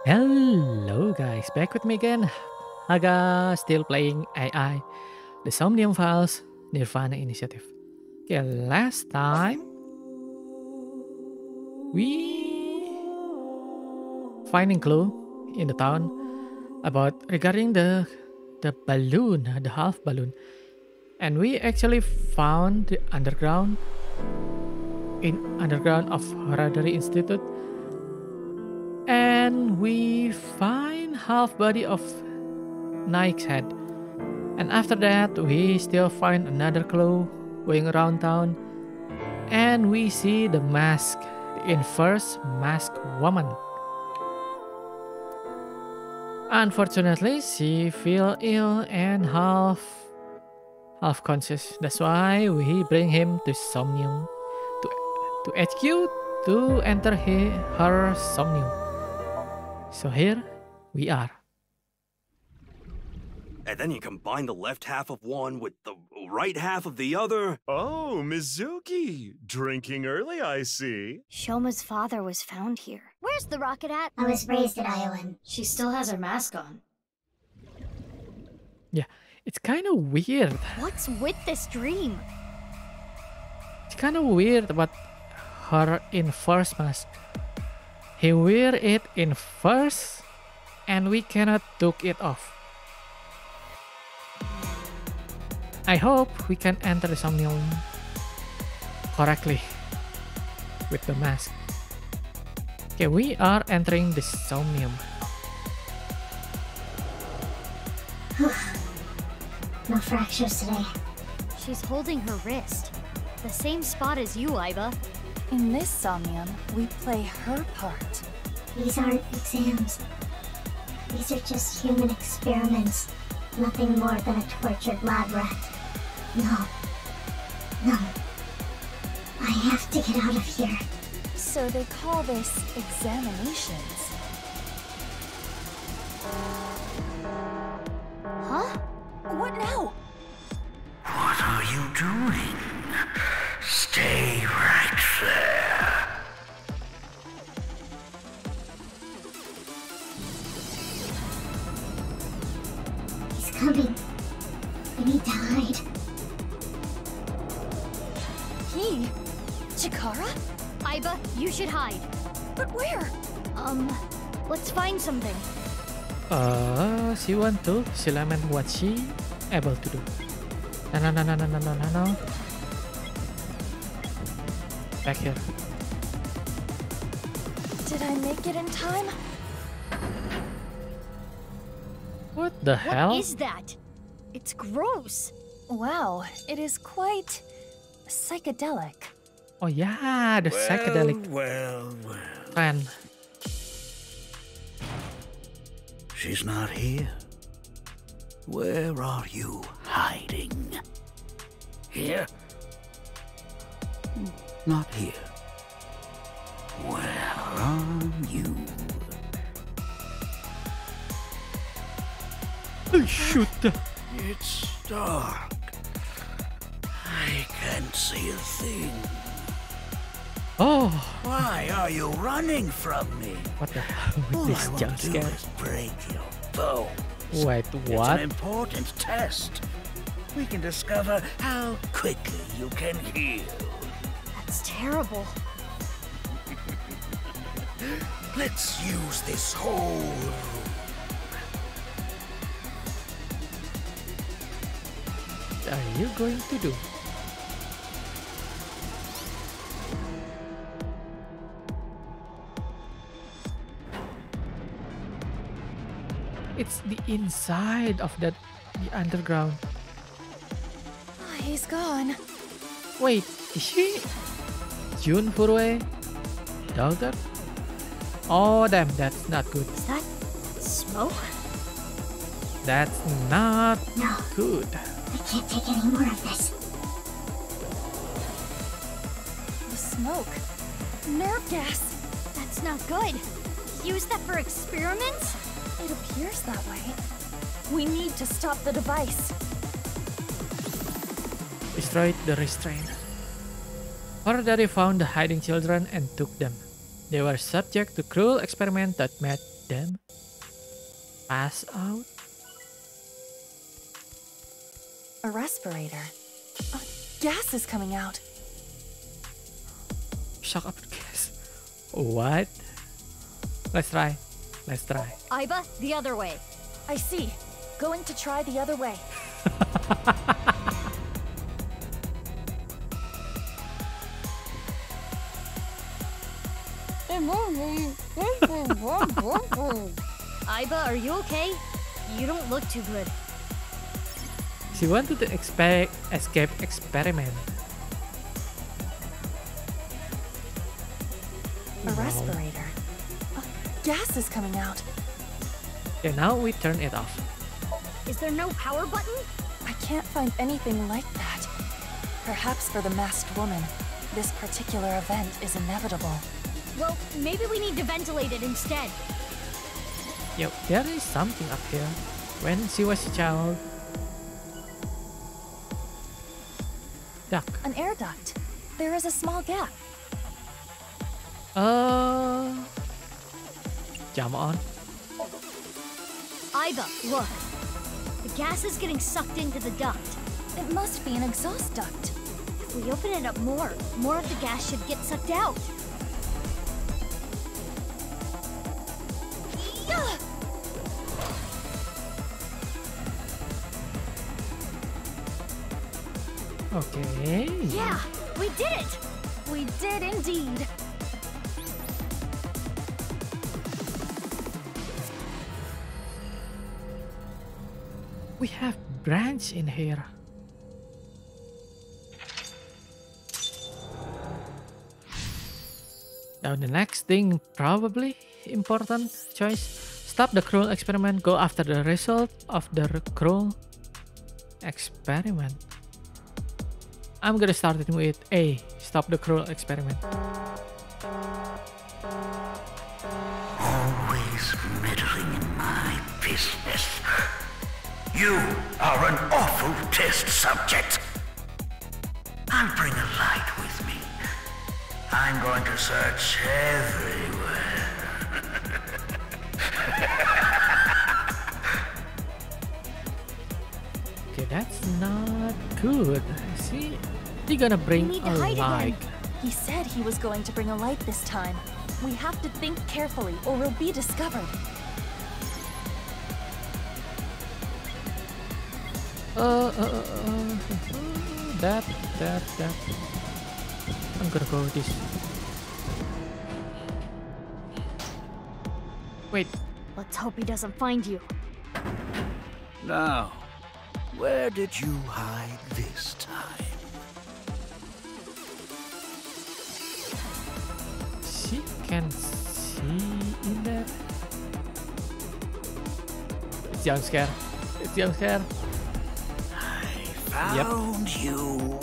Hello guys, back with me again. Haga still playing AI, the Somnium Files Nirvana initiative. Okay, last time we finding clue in the town about regarding the balloon, the half balloon, and we actually found the underground of Hereditary Institute, and we find half body of Nike's head. And after that, we still find another clue going around town, and we see the mask, the inverse masked woman. Unfortunately, she feel ill and half conscious. That's why we bring him to Somnium, to HQ to enter her Somnium. So here we are. And then you combine the left half of one with the right half of the other. Oh, Mizuki. Drinking early, I see. Shoma's father was found here. Where's the rocket at? I was raised at Iowan. She still has her mask on. Yeah, it's kind of weird. What's with this dream? It's kind of weird about her inverse mask. He wear it in first, and we cannot took it off. I hope we can enter the Somnium correctly with the mask. Okay, we are entering the Somnium. No fractures today. She's holding her wrist. The same spot as you, Iba. In this Somnium, we play her part. These aren't exams. These are just human experiments. Nothing more than a tortured lab rat. No. I have to get out of here. So they call this examinations. Huh? What now? What are you doing? Stay right there. He's coming. We need to hide. He? Chikara? Iba, you should hide. But where? Let's find something. She want to implement what she able to do. No. Back here. Did I make it in time? What the hell? What is that? It's gross. Wow, it is quite psychedelic. Oh yeah, the psychedelic Well. fan. She's not here. Where are you hiding? Here? Not here. Where are you? Shoot. It's dark. I can't see a thing. Oh, Why are you running from me? what the hell with All this I will jump do scare? is break your bones. Wait, It's what? an important test. We can discover how quickly you can heal. That's terrible. Let's use this whole room. What are you going to do? It's the inside of the underground. Oh, he's gone. Wait, is she Jun Furue? Doctor? Oh damn, that's not good. Is that smoke? That's not No, good. I can't take any more of this. The smoke. Nerve gas. That's not good. Use that for experiments? It appears that way. We need to stop the device. Destroyed the restraint. Hereditary found the hiding children and took them. They were subject to cruel experiment that made them pass out. A respirator. Gas is coming out. Shock up gas. What? Let's try. Let's try. Aiba, the other way. I see. Going to try the other way. Aiba, are you okay? You don't look too good. She wanted to escape experiment. A respirator. Gas is coming out. Okay, now we turn it off. Is there no power button? I can't find anything like that. Perhaps for the masked woman, this particular event is inevitable. Well, maybe we need to ventilate it instead. Yo, there is something up here. When she was a child. Duck. An air duct. There is a small gap. Jam on. Aiba, look. The gas is getting sucked into the duct. It must be an exhaust duct. If we open it up more of the gas should get sucked out. Okay. Yeah, we did it! We did indeed. We have branch in here. Now the next thing, probably important choice. Stop the cruel experiment. Go after the result of the cruel experiment. I'm gonna start it with A. Stop the cruel experiment. Always meddling in my business. You are an awful test subject. I'll bring a light with me. I'm going to search everywhere. Okay, that's not good. See, they're gonna bring We need to a hide light. again. He said he was going to bring a light this time. We have to think carefully or we'll be discovered. That. I'm gonna go with this. Wait, Let's hope he doesn't find you. Now, where did you hide this time? she can see in there. It's jump scare. It's jump scare. Found you.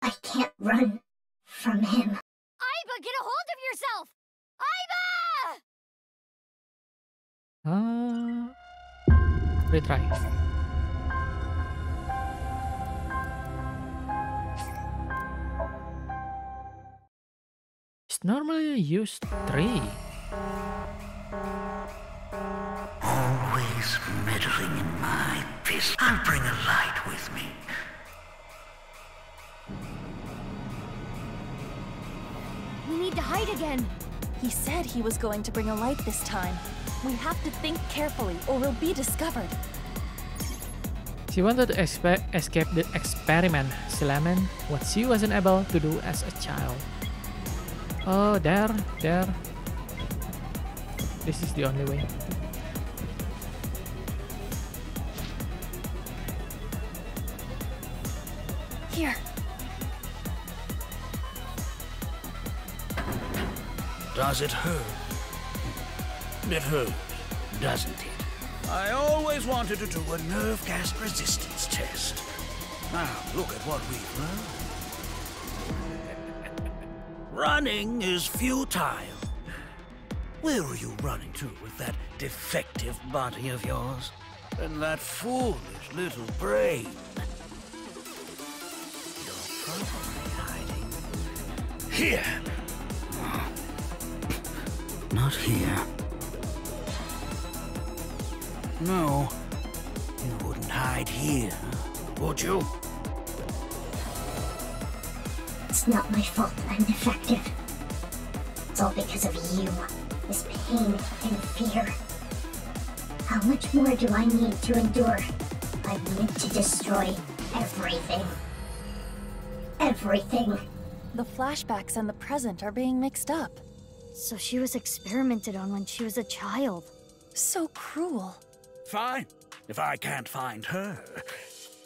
I can't run from him. Aiba, get a hold of yourself! Aiba! Retry. It's normally used 3. Always meddling in my business. I'll bring a light with me. We need to hide again. He said he was going to bring a light this time. We have to think carefully or we'll be discovered. She wanted to escape the experiment, Silaman, what she wasn't able to do as a child. Oh, there. This is the only way. Here. Does it hurt? It hurts, doesn't it? I always wanted to do a nerve gas resistance test. Now, look at what we've learned. Running is futile. Where are you running to with that defective body of yours? And that foolish little brain? You're probably hiding Here. Not here. No. You wouldn't hide here, would you? It's not my fault I'm defective. It's all because of you. This pain and fear. How much more do I need to endure? I need to destroy everything. Everything. The flashbacks and the present are being mixed up. So she was experimented on when she was a child. So cruel. Fine. If I can't find her,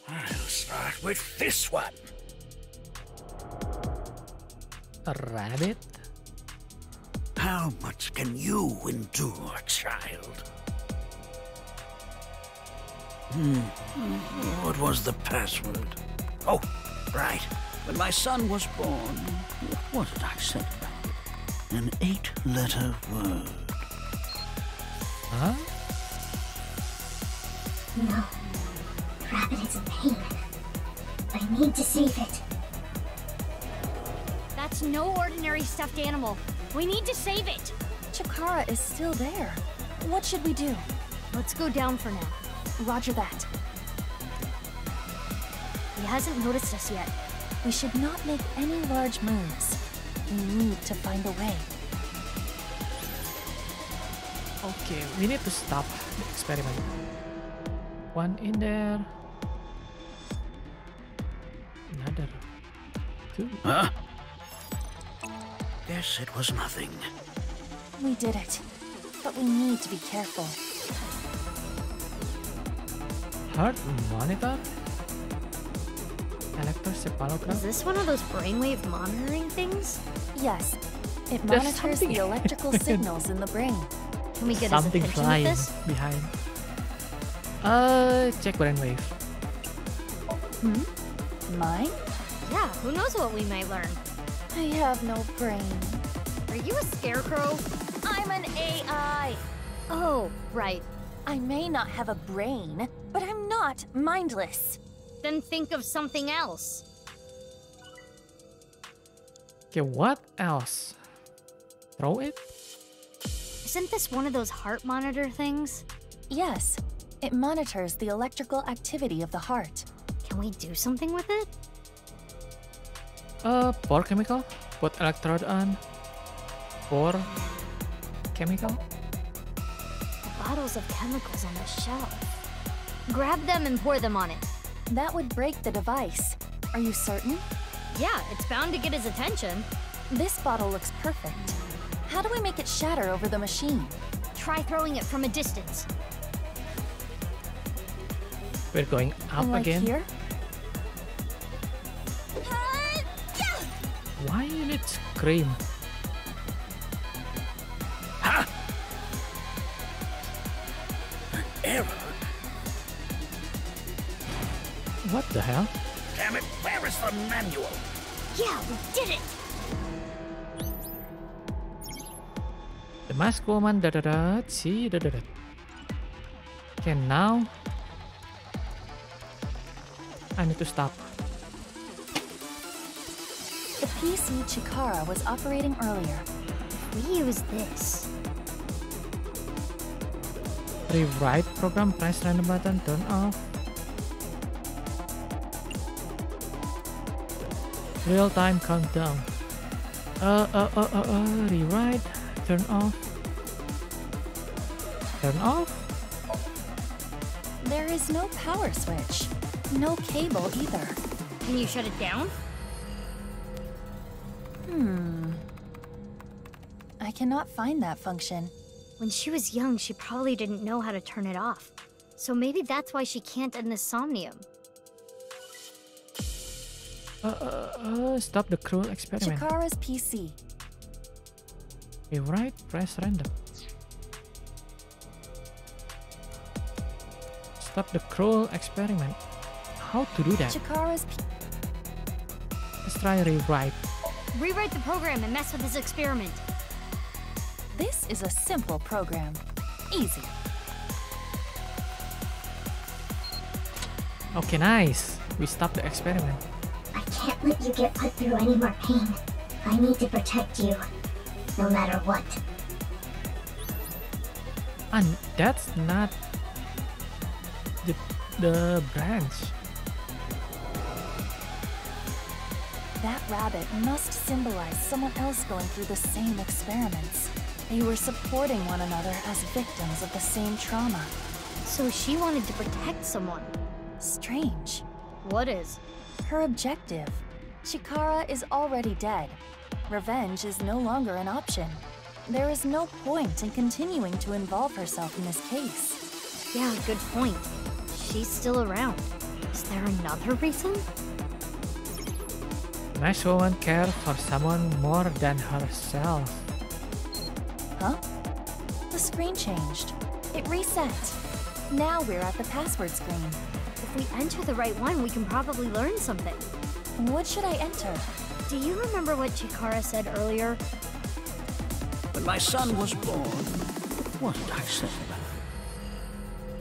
I'll start with this one. A rabbit? How much can you endure, child? What was the password? Oh, right. When my son was born, what did I say about it? An 8-letter word. Huh? No. Rabbit is in pain. I need to save it. That's no ordinary stuffed animal. We need to save it. Chikara is still there. What should we do? Let's go down for now. Roger that. He hasn't noticed us yet. We should not make any large moves. We need to find a way. Okay, we need to stop the experiment. One in there. Another. Two. Huh? Guess it was nothing. We did it. But we need to be careful. Heart monitor? Electroencephalogram? Is this one of those brainwave monitoring things? Yes. It There's monitors something- the electrical signals in the brain. Can we get Something his attention flying with this? behind. Check brainwave. Mine? Yeah, who knows what we might learn. I have no brain. Are you a scarecrow? I'm an AI. Oh, right. I may not have a brain, but I'm not mindless. Then think of something else. Okay, what else? Throw it? Isn't this one of those heart monitor things? Yes. It monitors the electrical activity of the heart. Can we do something with it? Pour chemical? Put electrode on. Pour chemical? The bottles of chemicals on the shelf. Grab them and pour them on it. That would break the device. Are you certain? Yeah, it's bound to get his attention. This bottle looks perfect. How do we make it shatter over the machine? Try throwing it from a distance. We're going up like again. here? Why you need scream? Ha! An error? What the hell? Damn it, where is the manual? Yeah, we did it! The masked woman, see, Okay, now I need to stop. The PC Chikara was operating earlier. We use this. Rewrite program, press random button, turn off. Real-time countdown. Rewrite, turn off. Turn off? There is no power switch. No cable either. Can you shut it down? I cannot find that function. When she was young, she probably didn't know how to turn it off. So maybe that's why she can't end the somnium. Stop the cruel experiment. Chikara's PC. Rewrite, press random. Stop the cruel experiment. How to do that? Chikara's Let's try rewrite. Rewrite the program and mess with this experiment. This is a simple program. Easy. Okay, nice. We stopped the experiment. I can't let you get put through any more pain. I need to protect you, no matter what. And that's not the branch. That rabbit must symbolize someone else going through the same experiments. They were supporting one another as victims of the same trauma. So she wanted to protect someone. Strange. What is? Her objective. Chikara is already dead. Revenge is no longer an option. There is no point in continuing to involve herself in this case. Yeah, good point. She's still around. Is there another reason? Nice woman care for someone more than herself. Huh? The screen changed. It reset. Now we're at the password screen. If we enter the right one, we can probably learn something. What should I enter? Do you remember what Chikara said earlier? When my son was born, what did I say?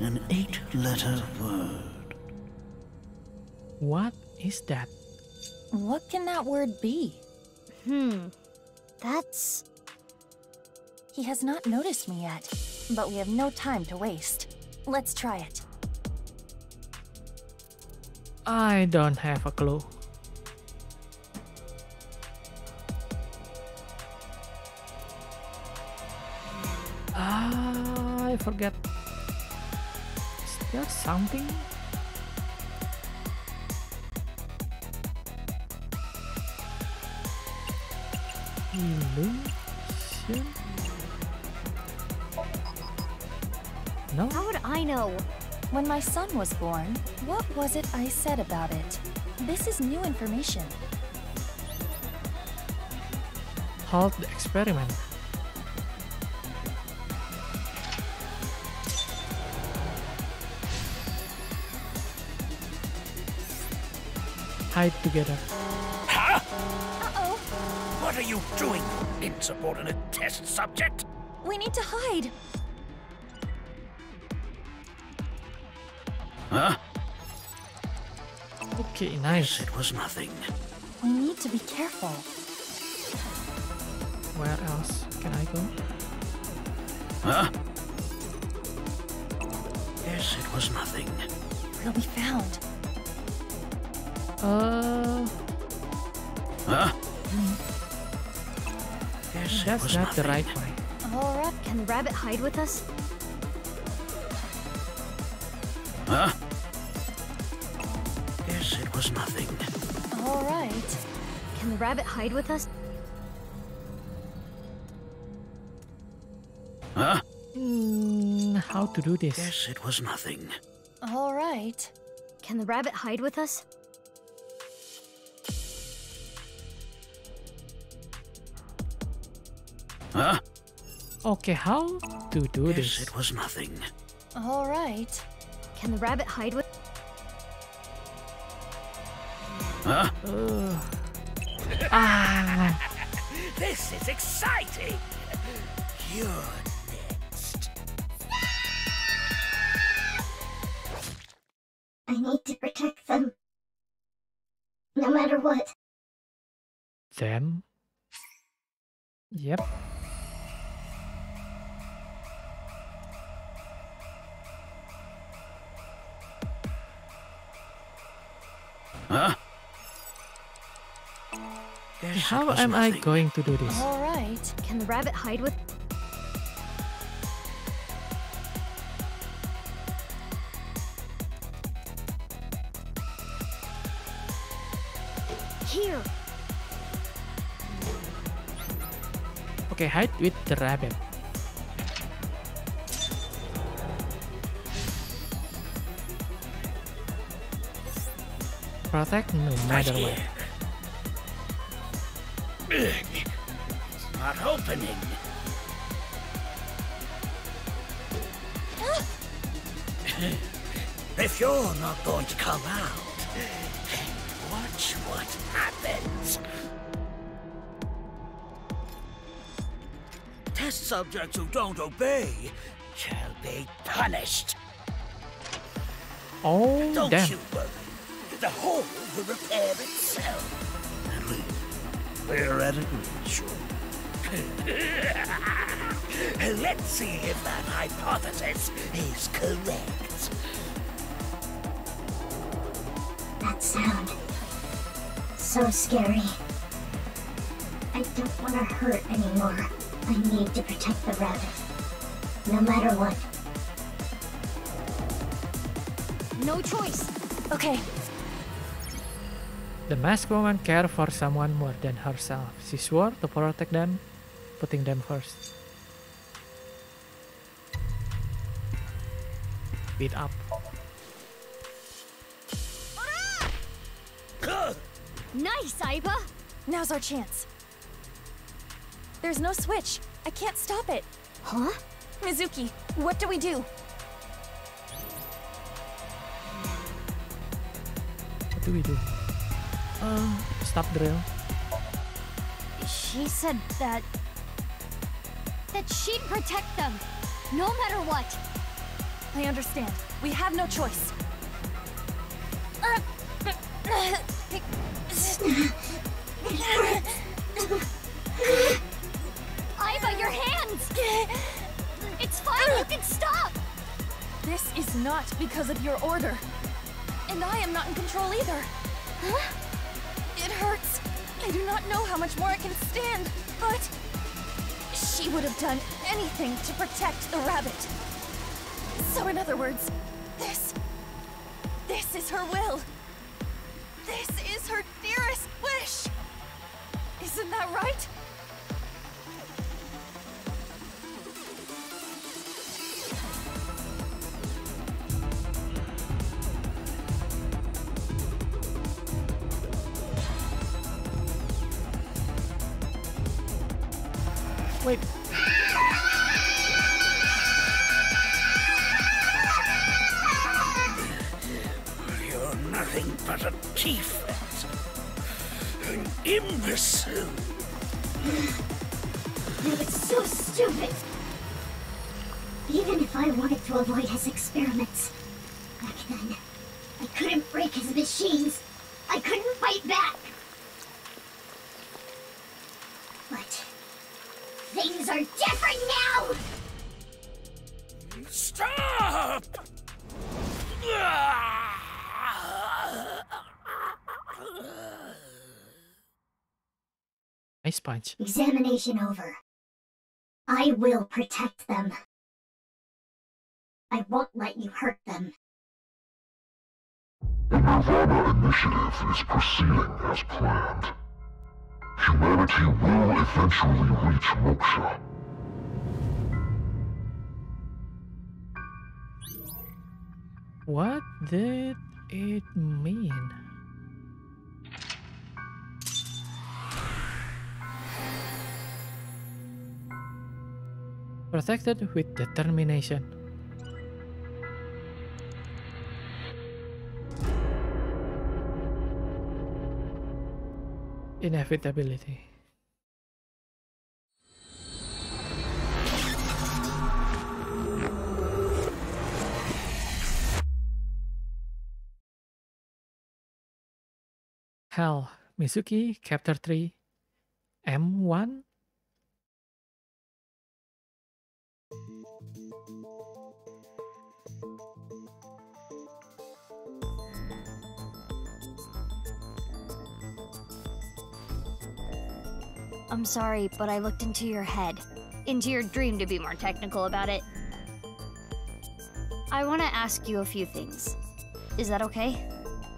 An 8-letter word. What is that? What can that word be? That's... He has not noticed me yet, but we have no time to waste. Let's try it. I don't have a clue. I forget. Is there something? Illusion? No? How would I know? When my son was born, what was it I said about it? This is new information. Halt the experiment. Hide together. Huh? Uh-oh. What are you doing, insubordinate test subject? We need to hide. Huh? Okay, nice. It was nothing. We need to be careful. Where else can I go? Huh? Yes, it was nothing. We'll be found. Huh? Yes, That's it was not the nothing. right way. Alright, can the rabbit hide with us? Huh? Yes, it was nothing. All right. Can the rabbit hide with us? Huh? How to do this? Yes, it was nothing. All right. Can the rabbit hide with us? Huh? Okay, how to do Yes, this? it was nothing. All right. Can the rabbit hide with... Huh? This is exciting! You're next. I need to protect them. No matter what. Them? Yep. Huh? Yes, How it was am I nothing. going to do this? All right. Can the rabbit hide with... Here! Okay, hide with the rabbit. Protect no matter Right what. here. It's not opening. If you're not going to come out, watch what happens. Test subjects who don't obey shall be punished. Oh, Don't damn. you worry. The hole will repair itself. And theoretically true. Let's see if that hypothesis is correct. That sound. So scary. I don't want to hurt anymore. I need to protect the rabbit. No matter what. No choice. Okay, The masked woman cared for someone more than herself. She swore to protect them, putting them first. Beat up. Nice, Aiba! now's our chance. There's no switch. I can't stop it. Huh? Mizuki, what do we do? What do we do? Stop drill. She said that she'd protect them, no matter what. I understand. We have no choice. Aiba, your hands! It's fine, you can stop! This is not because of your order. And I am not in control either. Huh? It hurts. I do not know how much more I can stand, but she would have done anything to protect the rabbit. So in other words, this is her will. This is her dearest wish. Isn't that right? Wait. You're nothing but a defect. An imbecile. I was so stupid. Even if I wanted to avoid his experiments, back then, I couldn't break his machines. I couldn't fight back. But things are different now! Stop! Nice punch. Examination over. I will protect them. I won't let you hurt them. The nirvanA initiative is proceeding as planned. Humanity will eventually reach moksha. What did it mean? Protected with determination. Inevitability. Hell, Mizuki, Chapter 3, M1? I'm sorry, but I looked into your head. Into your dream, to be more technical about it. I want to ask you a few things. Is that okay?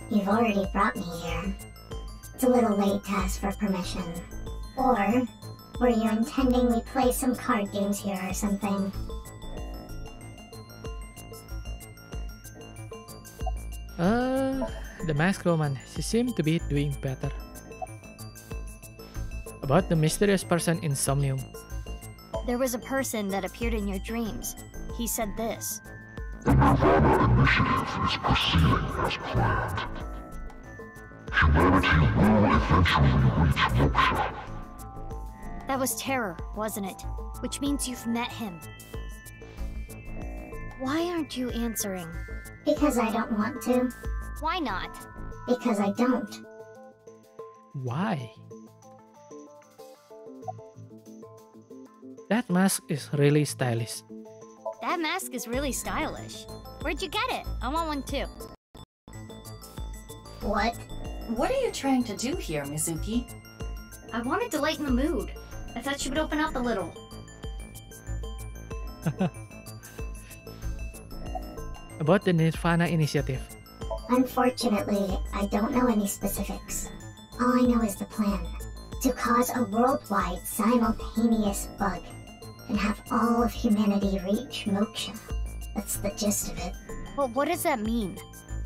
You've already brought me here. It's a little late to ask for permission. Or were you intending we play some card games here or something? The masked woman. She seemed to be doing better. About the mysterious person in Somnium. There was a person that appeared in your dreams. He said this. The nirvanA initiative is proceeding as planned. Humanity will eventually reach moksha. That was Terror, wasn't it? Which means you've met him. Why aren't you answering? Because I don't want to. Why not? Because I don't. Why? That mask is really stylish. That mask is really stylish. Where'd you get it? I want one too. What? What are you trying to do here, Mizuki? I wanted to lighten the mood. I thought she would open up a little. About the Nirvana initiative. Unfortunately, I don't know any specifics. All I know is the plan. To cause a worldwide simultaneous bug and have all of humanity reach moksha. That's the gist of it. But what does that mean?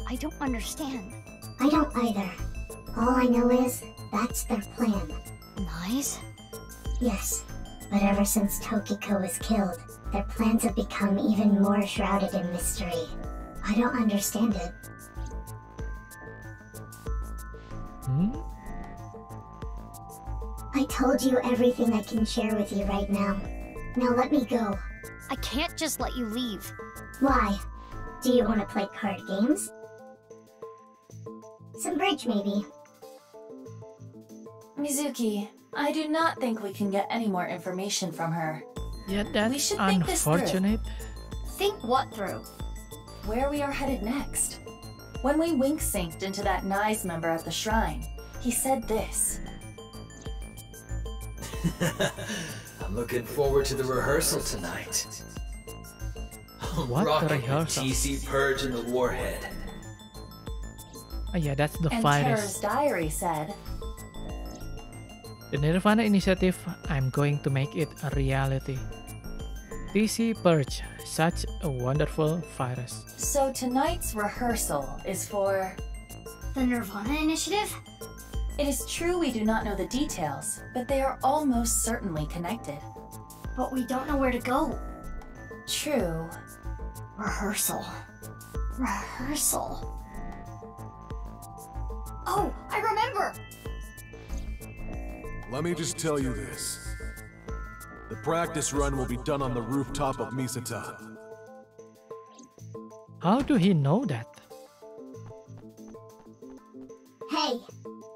I don't understand. I don't either. All I know is that's their plan. Nice? Yes, but ever since Tokiko was killed, their plans have become even more shrouded in mystery. I don't understand it. I told you everything I can share with you right now. Now let me go. I can't just let you leave. Why? Do you want to play card games? Some bridge, maybe. Mizuki, I do not think we can get any more information from her. Yeah, We that's should think this through. unfortunate. Think what through? Where we are headed next. When we wink-synced into that NICE member at the shrine, he said this. I'm looking forward to the rehearsal tonight. I'm What rocking the rehearsal? TC Purge and the Warhead. Oh yeah, that's the And virus. Terror's diary said, The Nirvana initiative, I'm going to make it a reality. TC Purge, such a wonderful virus. so tonight's rehearsal is for... The Nirvana initiative? It is true we do not know the details, but they are almost certainly connected. But we don't know where to go. True. Rehearsal. Rehearsal. Oh, I remember! Let me just tell you this. The practice run will be done on the rooftop of Misatan. How do he know that? Hey,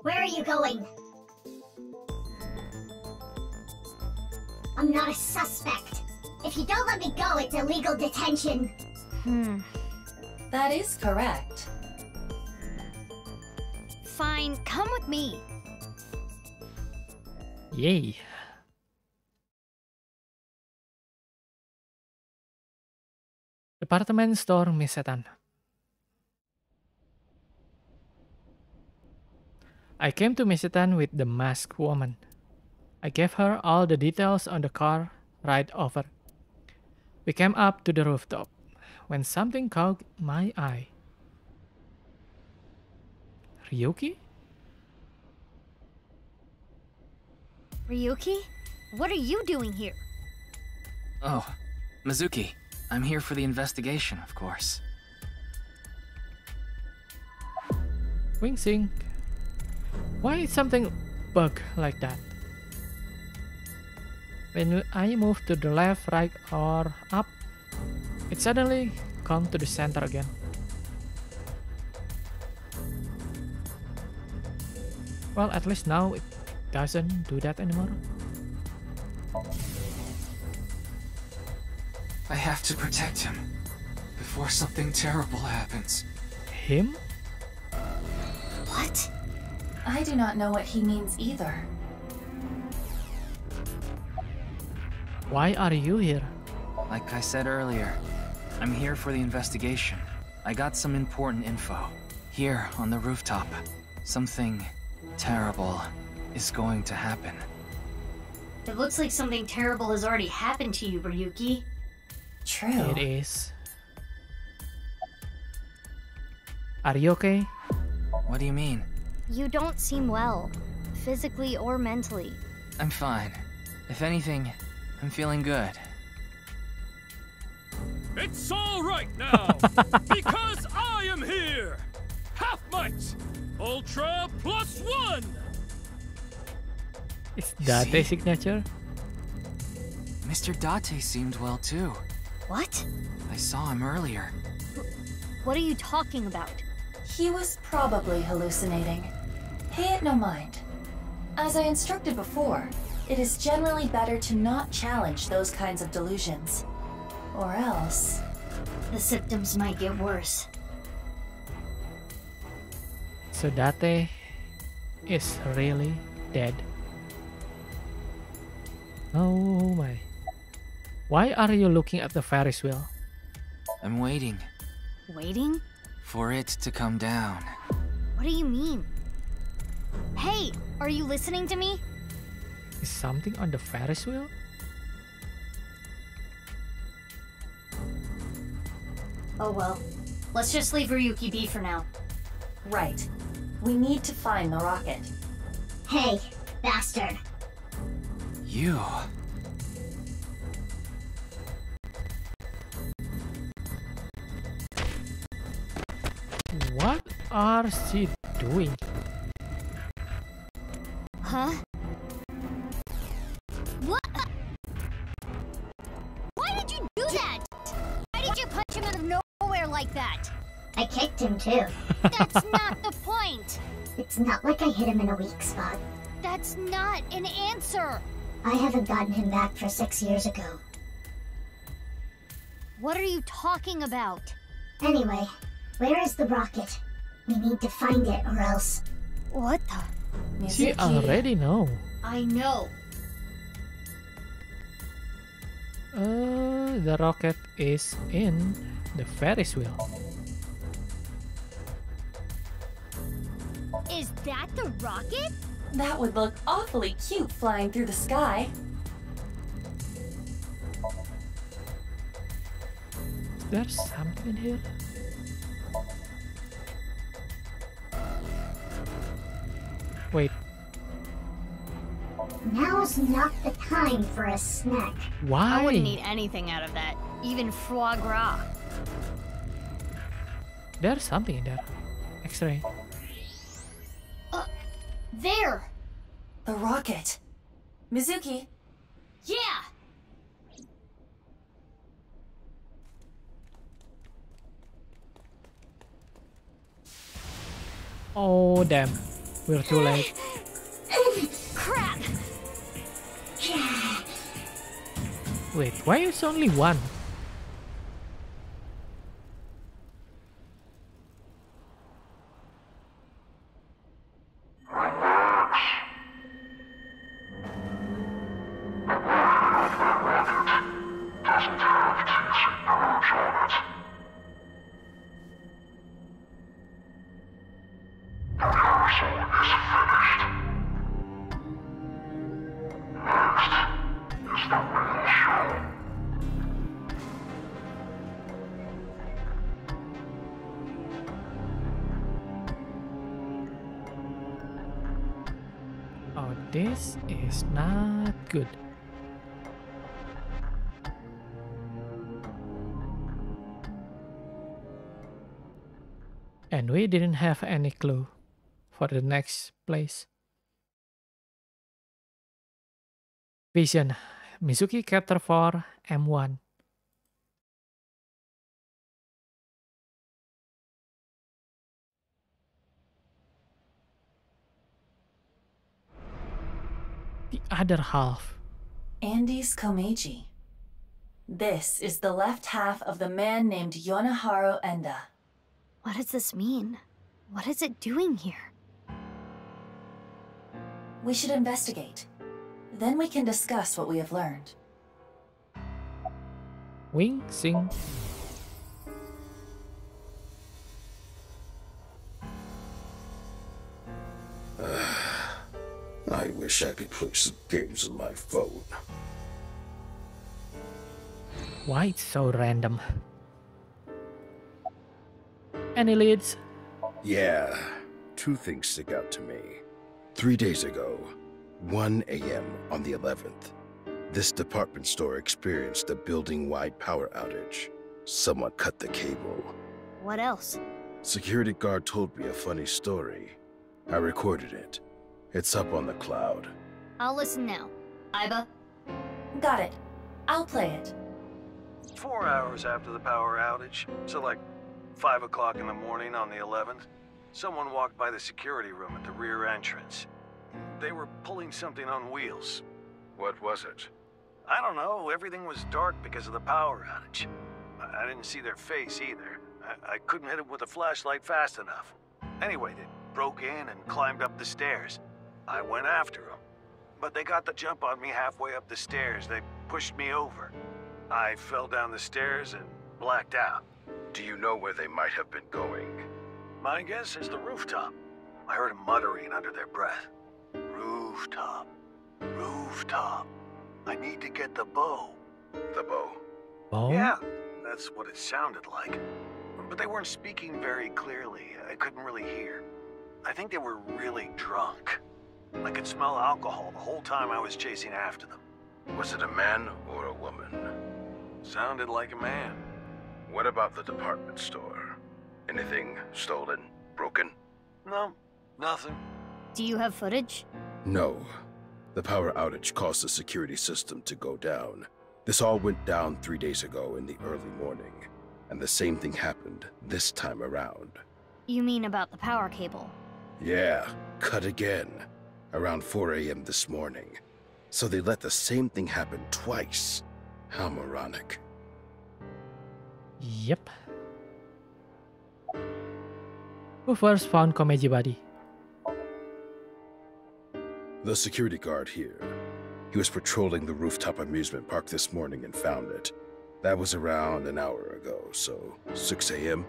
where are you going? I'm not a suspect. If you don't let me go, it's illegal detention. That is correct. Fine, come with me. Yay. Department store Misatan. I came to Misatan with the masked woman. I gave her all the details on the car ride over. We came up to the rooftop when something caught my eye. Ryuki? Ryuki? What are you doing here? Oh, Mizuki. I'm here for the investigation, of course. Wing sync. Why is something bug like that? When I move to the left, right, or up, it suddenly comes to the center again. Well, at least now it doesn't do that anymore. I have to protect him before something terrible happens. Him? What? I do not know what he means either. Why are you here? Like I said earlier, I'm here for the investigation. I got some important info. Here on the rooftop, something terrible is going to happen. It looks like something terrible has already happened to you, Ryuki. True. It is. Are you okay? What do you mean? You don't seem well, physically or mentally. I'm fine. If anything, I'm feeling good. It's all right now, because I am here! Half might! Ultra +1! Is that a signature? Mr. Date seemed well too. What? I saw him earlier. What are you talking about? He was probably hallucinating. Pay it no mind. As I instructed before, It is generally better to not challenge those kinds of delusions. Or else... The symptoms might get worse. So Date is really dead. Oh my. Why are you looking at the Ferris wheel? I'm waiting. Waiting? For it to come down. What do you mean? Hey, are you listening to me? Is something on the Ferris wheel? Oh well. Let's just leave Ryuki be for now. Right. We need to find the rocket. Hey, bastard. You... What are she doing? Huh? What? Why did you do that? Why did you punch him out of nowhere like that? I kicked him too. That's not the point. It's not like I hit him in a weak spot. That's not an answer. I haven't gotten him back for 6 years ago. What are you talking about? Anyway, where is the rocket? We need to find it or else... What the? She already know. I know. The rocket is in the Ferris wheel. Is that the rocket? That would look awfully cute flying through the sky. Is there something in here? Wait, Now's not the time for a snack. why? I wouldn't eat anything out of that, even foie gras. There's something in there. X-ray. There! The rocket. Mizuki. Yeah! Oh damn, we're too late. Crap! Wait, why is only one? Doesn't have TSF nirvanA. The rehearsal is finished. Next is the real show. Oh, this is not good. And we didn't have any clue for the next place. Vision. Mizuki Chapter 4 M1. The other half. Andes Komeiji. This is the left half of the man named Yonaharu Enda. What does this mean? What is it doing here? We should investigate. Then we can discuss what we have learned. Wing Sing. I wish I could play some games on my phone. Why it's so random? Any leads? Yeah, two things stick out to me. 3 days ago, 1 a.m. on the 11th, this department store experienced a building-wide power outage. Someone cut the cable. What else? Security guard told me a funny story. I recorded it. It's up on the cloud. I'll listen now. Aiba? Got it. I'll play it. 4 hours after the power outage, so like 5 o'clock in the morning on the 11th, someone walked by the security room at the rear entrance. They were pulling something on wheels. What was it? I don't know. Everything was dark because of the power outage. I didn't see their face either. I couldn't hit them with a flashlight fast enough. Anyway, they broke in and climbed up the stairs. I went after them. But they got the jump on me halfway up the stairs. They pushed me over. I fell down the stairs and blacked out. Do you know where they might have been going? My guess is the rooftop. I heard them muttering under their breath. Rooftop. Rooftop. I need to get the bow. The bow? Bow? Yeah, that's what it sounded like. But they weren't speaking very clearly. I couldn't really hear. I think they were really drunk. I could smell alcohol the whole time I was chasing after them. Was it a man or a woman? Sounded like a man. What about the department store? Anything stolen? Broken? No, nothing. Do you have footage? No. The power outage caused the security system to go down. This all went down 3 days ago in the early morning. And the same thing happened this time around. You mean about the power cable? Yeah, cut again. Around 4 a.m. this morning. So they let the same thing happen twice. How moronic. Yep. Who first found Komeji body? The security guard here. He was patrolling the rooftop amusement park this morning and found it. That was around an hour ago, so 6 a.m.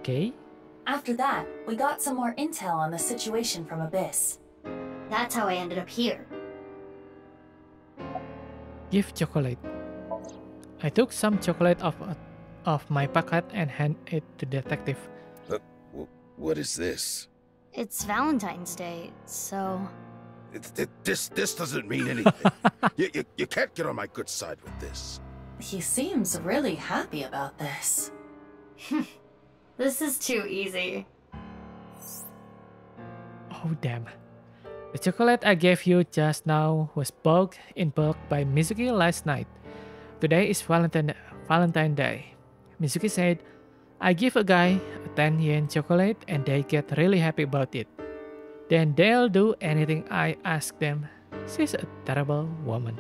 Okay. After that, we got some more intel on the situation from Abyss. That's how I ended up here. Give chocolate. I took some chocolate off my pocket and handed it to detective. What is this? It's Valentine's Day, so... This doesn't mean anything. you can't get on my good side with this. He seems really happy about this. This is too easy. Oh damn. The chocolate I gave you just now was bought in bulk by Mizuki last night. Today is Valentine's Day. Mizuki said, I give a guy a 10 yen chocolate and they get really happy about it. Then they'll do anything I ask them. She's a terrible woman.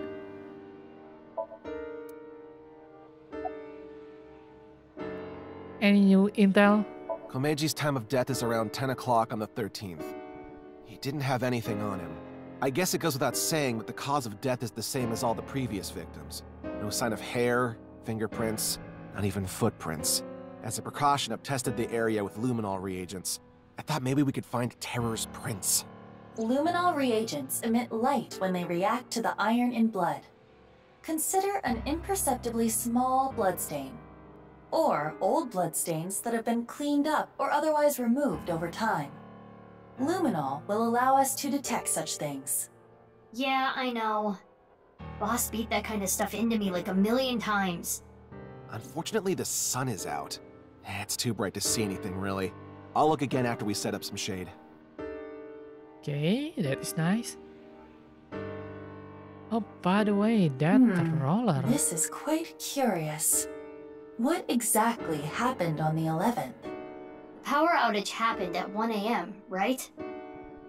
Any new intel? Komeji's time of death is around 10 o'clock on the 13th. He didn't have anything on him. I guess it goes without saying, but the cause of death is the same as all the previous victims. No sign of hair, fingerprints, not even footprints. As a precaution, I've tested the area with luminol reagents. I thought maybe we could find Terror's prints. Luminol reagents emit light when they react to the iron in blood. Consider an imperceptibly small bloodstain, or old bloodstains that have been cleaned up or otherwise removed over time. Luminol will allow us to detect such things. Yeah, I know. Boss beat that kind of stuff into me like a million times. Unfortunately, the sun is out. It's too bright to see anything, really. I'll look again after we set up some shade. Okay, that is nice. Oh, by the way, that roller. This is quite curious. What exactly happened on the 11th? The power outage happened at 1 a.m., right?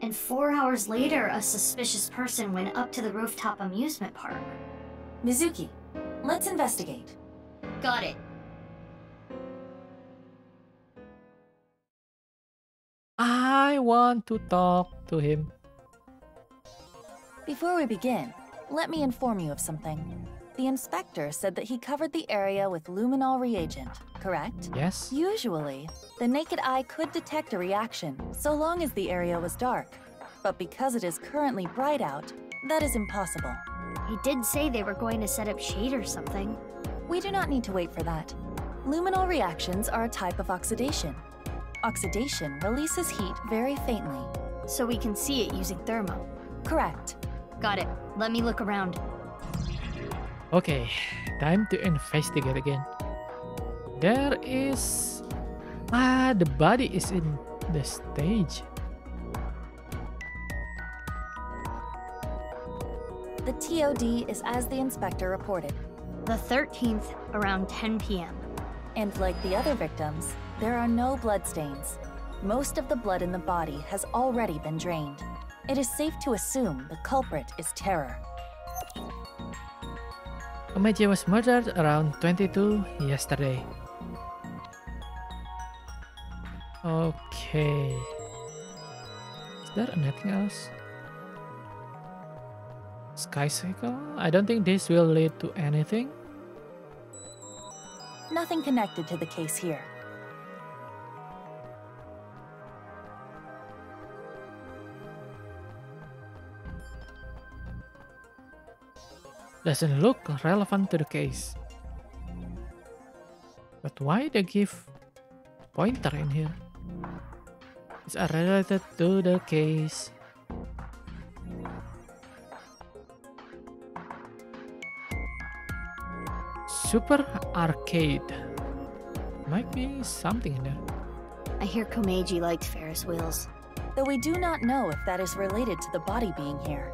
And 4 hours later, a suspicious person went up to the rooftop amusement park. Mizuki, let's investigate. Got it. I want to talk to him. Before we begin, let me inform you of something. The inspector said that he covered the area with luminol reagent, correct? Yes. Usually, the naked eye could detect a reaction so long as the area was dark. But because it is currently bright out, that is impossible. He did say they were going to set up shade or something. We do not need to wait for that. Luminol reactions are a type of oxidation. Oxidation releases heat very faintly. So we can see it using thermo. Correct. Got it. Let me look around. Okay, time to investigate again. There is... the body is in the stage. The TOD is as the inspector reported. The 13th, around 10 p.m. And like the other victims, there are no bloodstains. Most of the blood in the body has already been drained. It is safe to assume the culprit is Terror. Komeiji was murdered around 22 yesterday. Okay. Is there anything else? Sky cycle? I don't think this will lead to anything. Nothing connected to the case here. Doesn't look relevant to the case. But why they give pointer in here? It's related to the case. Super arcade. Might be something in there. I hear Komeiji liked Ferris wheels. Though we do not know if that is related to the body being here.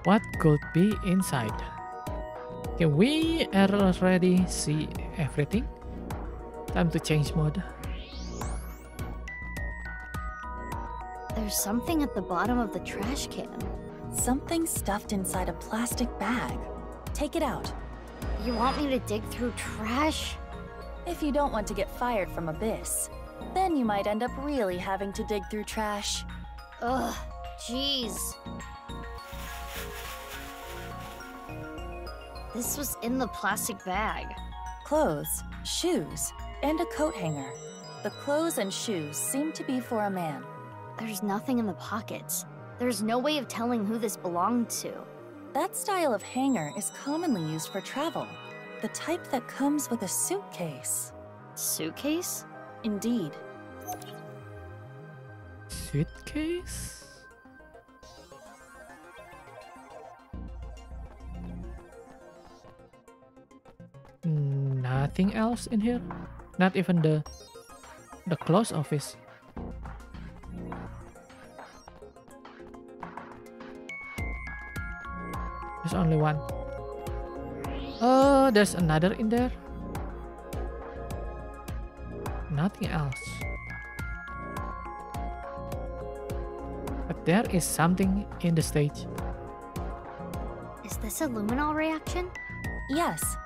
What could be inside? Can we already see everything? Time to change mode. There's something at the bottom of the trash can. Something stuffed inside a plastic bag. Take it out. You want me to dig through trash? If you don't want to get fired from Abyss, then you might end up really having to dig through trash. Ugh, jeez. This was in the plastic bag. Clothes, shoes, and a coat hanger. The clothes and shoes seem to be for a man. There's nothing in the pockets. There's no way of telling who this belonged to. That style of hanger is commonly used for travel. The type that comes with a suitcase. Suitcase? Indeed. Suitcase? Nothing else in here? Not even the clothes office. There's only one. Oh, there's another in there. Nothing else. But there is something in the stage. Is this a luminol reaction? Yes.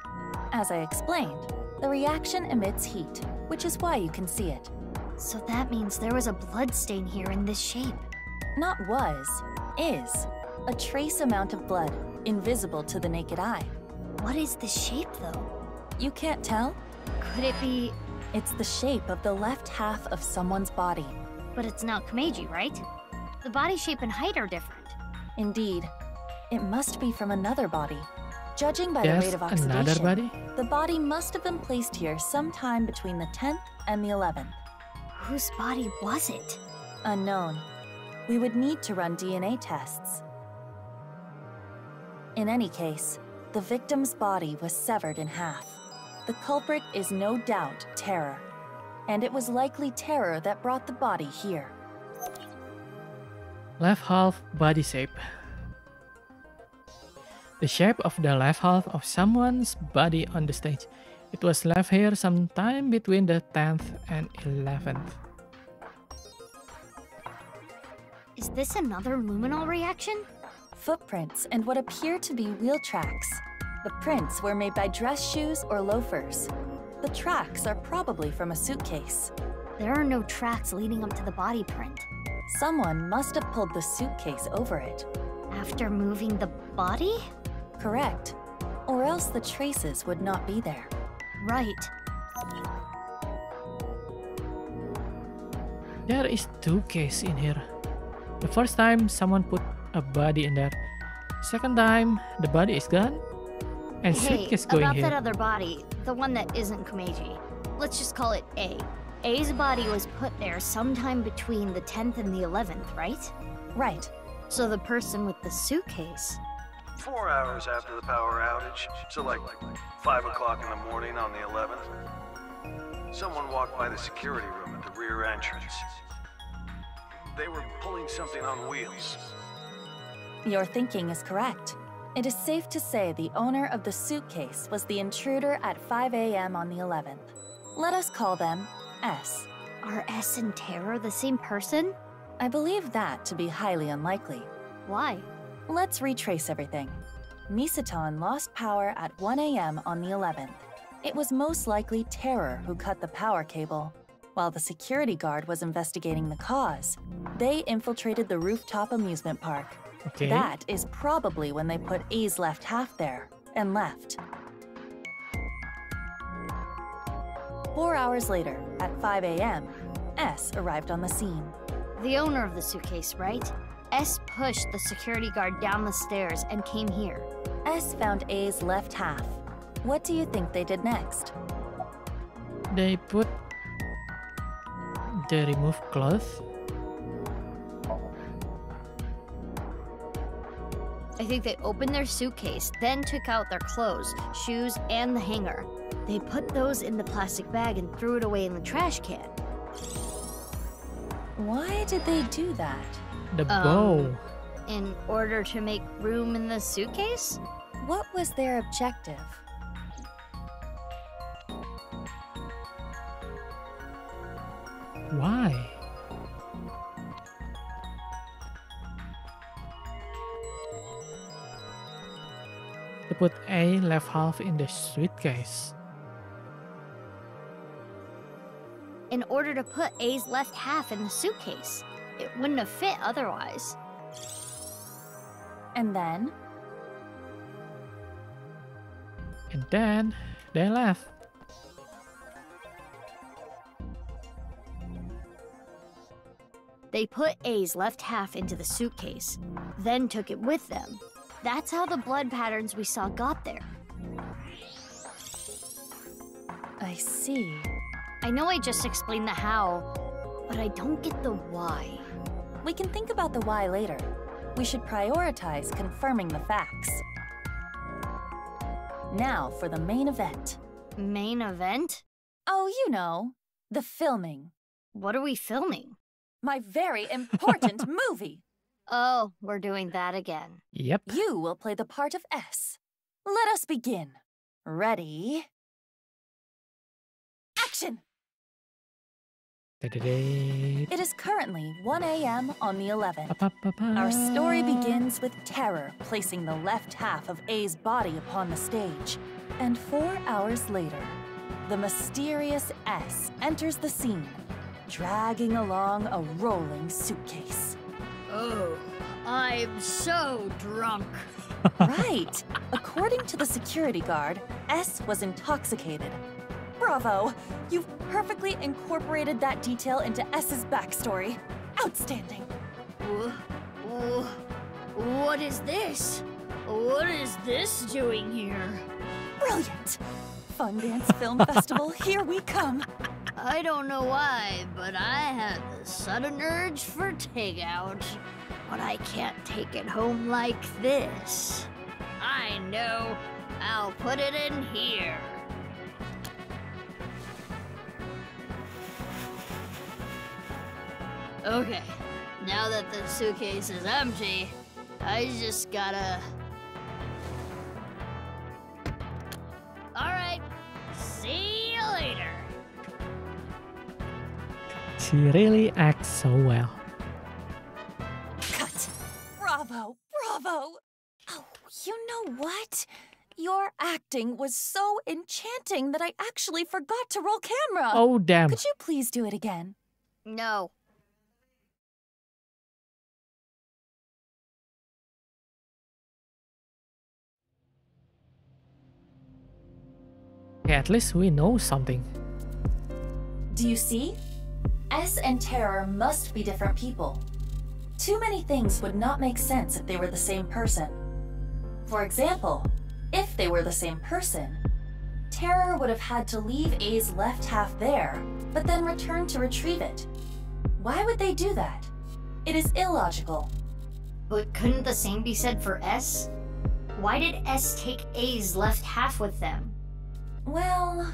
As I explained, the reaction emits heat, which is why you can see it. So that means there was a blood stain here in this shape. Not was, is. A trace amount of blood, invisible to the naked eye. What is the shape, though? You can't tell? Could it be... It's the shape of the left half of someone's body. But it's not Komeiji, right? The body shape and height are different. Indeed. It must be from another body. Judging by There's the rate of oxidation, another body? The body must have been placed here sometime between the 10th and the 11th. Whose body was it? Unknown. We would need to run DNA tests. In any case, the victim's body was severed in half. The culprit is no doubt Terror, and it was likely Terror that brought the body here. Left half body shape. The shape of the left half of someone's body on the stage. It was left here sometime between the 10th and 11th. Is this another luminol reaction? Footprints and what appear to be wheel tracks. The prints were made by dress shoes or loafers. The tracks are probably from a suitcase. There are no tracks leading up to the body print. Someone must have pulled the suitcase over it. After moving the body? Correct. Or else the traces would not be there. Right. There is two cases in here. The first time someone put a body in there. Second time the body is gone. And suitcase going about here. that other body, the one that isn't Komeiji. Let's just call it A. A's body was put there sometime between the 10th and the 11th, right? Right. So the person with the suitcase... 4 hours after the power outage, so like 5 o'clock in the morning on the 11th, someone walked by the security room at the rear entrance. They were pulling something on wheels. Your thinking is correct. It is safe to say the owner of the suitcase was the intruder at 5 a.m. on the 11th. Let us call them S. Are S and Terror the same person? I believe that to be highly unlikely. Why? Let's retrace everything. Misaton lost power at 1 a.m. on the 11th. It was most likely Terror who cut the power cable. While the security guard was investigating the cause, they infiltrated the rooftop amusement park. Okay. That is probably when they put A's left half there and left. 4 hours later, at 5 a.m., S arrived on the scene. The owner of the suitcase, right? S pushed the security guard down the stairs and came here. S found A's left half. What do you think they did next? They remove clothes. I think they opened their suitcase, then took out their clothes, shoes, and the hanger. They put those in the plastic bag and threw it away in the trash can. Why did they do that? The bow. In order to make room in the suitcase? What was their objective? Why? To put A left half in the suitcase. In order to put A's left half in the suitcase. It wouldn't have fit otherwise. And then? And then they left. They put A's left half into the suitcase, then took it with them. That's how the blood patterns we saw got there. I see. I know I just explained the how, but I don't get the why. We can think about the why later. We should prioritize confirming the facts. Now for the main event. Main event? Oh, you know, the filming. What are we filming? My very important movie. Oh, we're doing that again. Yep. You will play the part of S. Let us begin. Ready? Action! It is currently 1 a.m. on the 11th. Our story begins with Terror placing the left half of A's body upon the stage. And 4 hours later, the mysterious S enters the scene, dragging along a rolling suitcase. Oh, I'm so drunk. Right. According to the security guard, S was intoxicated. Bravo! You've perfectly incorporated that detail into S's backstory. Outstanding. What is this? What is this doing here? Brilliant! Fun-Dance Film Festival, here we come. I don't know why, but I had the sudden urge for takeout. But I can't take it home like this. I know. I'll put it in here. Okay, now that the suitcase is empty, I just gotta... Alright, see you later. She really acts so well. Cut. Bravo, bravo. Oh, you know what? Your acting was so enchanting that I actually forgot to roll camera. Oh, damn. Could you please do it again? No. Okay, at least we know something. Do you see? S and Terror must be different people. Too many things would not make sense if they were the same person. For example, if they were the same person, Terror would have had to leave A's left half there, but then return to retrieve it. Why would they do that? It is illogical. But couldn't the same be said for S? Why did S take A's left half with them? Well...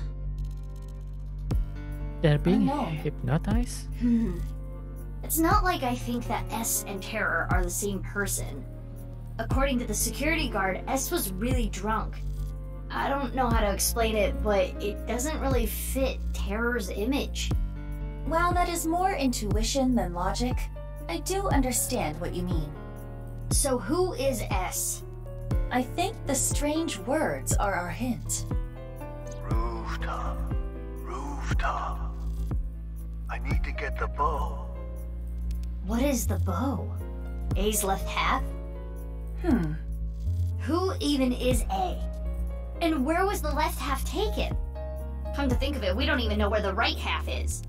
They're being hypnotized? It's not like I think that S and Terror are the same person. According to the security guard, S was really drunk. I don't know how to explain it, but it doesn't really fit Terror's image. While that is more intuition than logic, I do understand what you mean. So who is S? I think the strange words are our hint. Rooftop. Rooftop. I need to get the bow. What is the bow? A's left half? Who even is A? And where was the left half taken? Come to think of it, we don't even know where the right half is.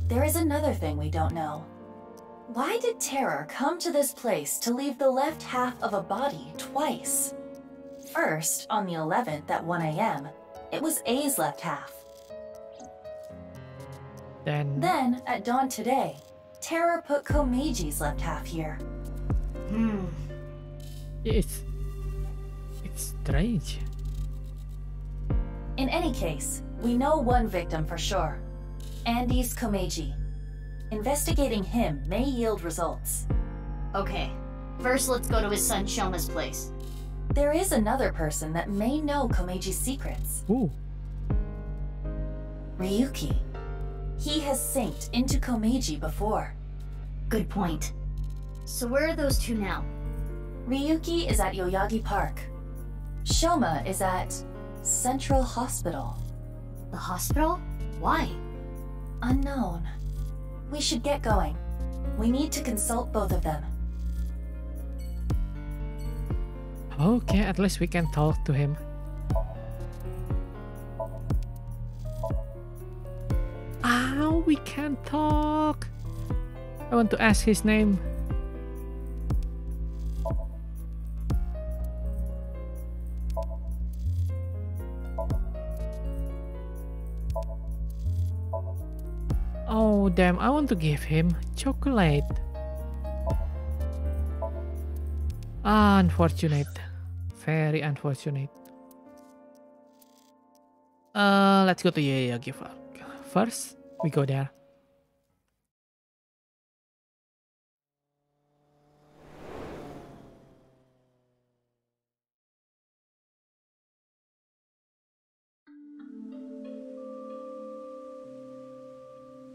There is another thing we don't know. Why did Terror come to this place to leave the left half of a body twice? First, on the 11th at 1 a.m., it was A's left half. Then, at dawn today, Terror put Komeji's left half here. It's strange. In any case, we know one victim for sure. Andy's Komeji. Investigating him may yield results. Okay, first let's go to his son Shoma's place. There is another person that may know Komeji's secrets. Ooh. Ryuki. He has synced into Komeji before. Good point. So where are those two now? Ryuki is at Yoyagi Park. Shoma is at Central Hospital. The hospital? Why? Unknown. We should get going. We need to consult both of them. Okay, at least we can talk to him. We can talk. I want to ask his name. Oh damn, I want to give him chocolate. Unfortunate. Very unfortunate. Let's go to Yoyagi Park. First, we go there.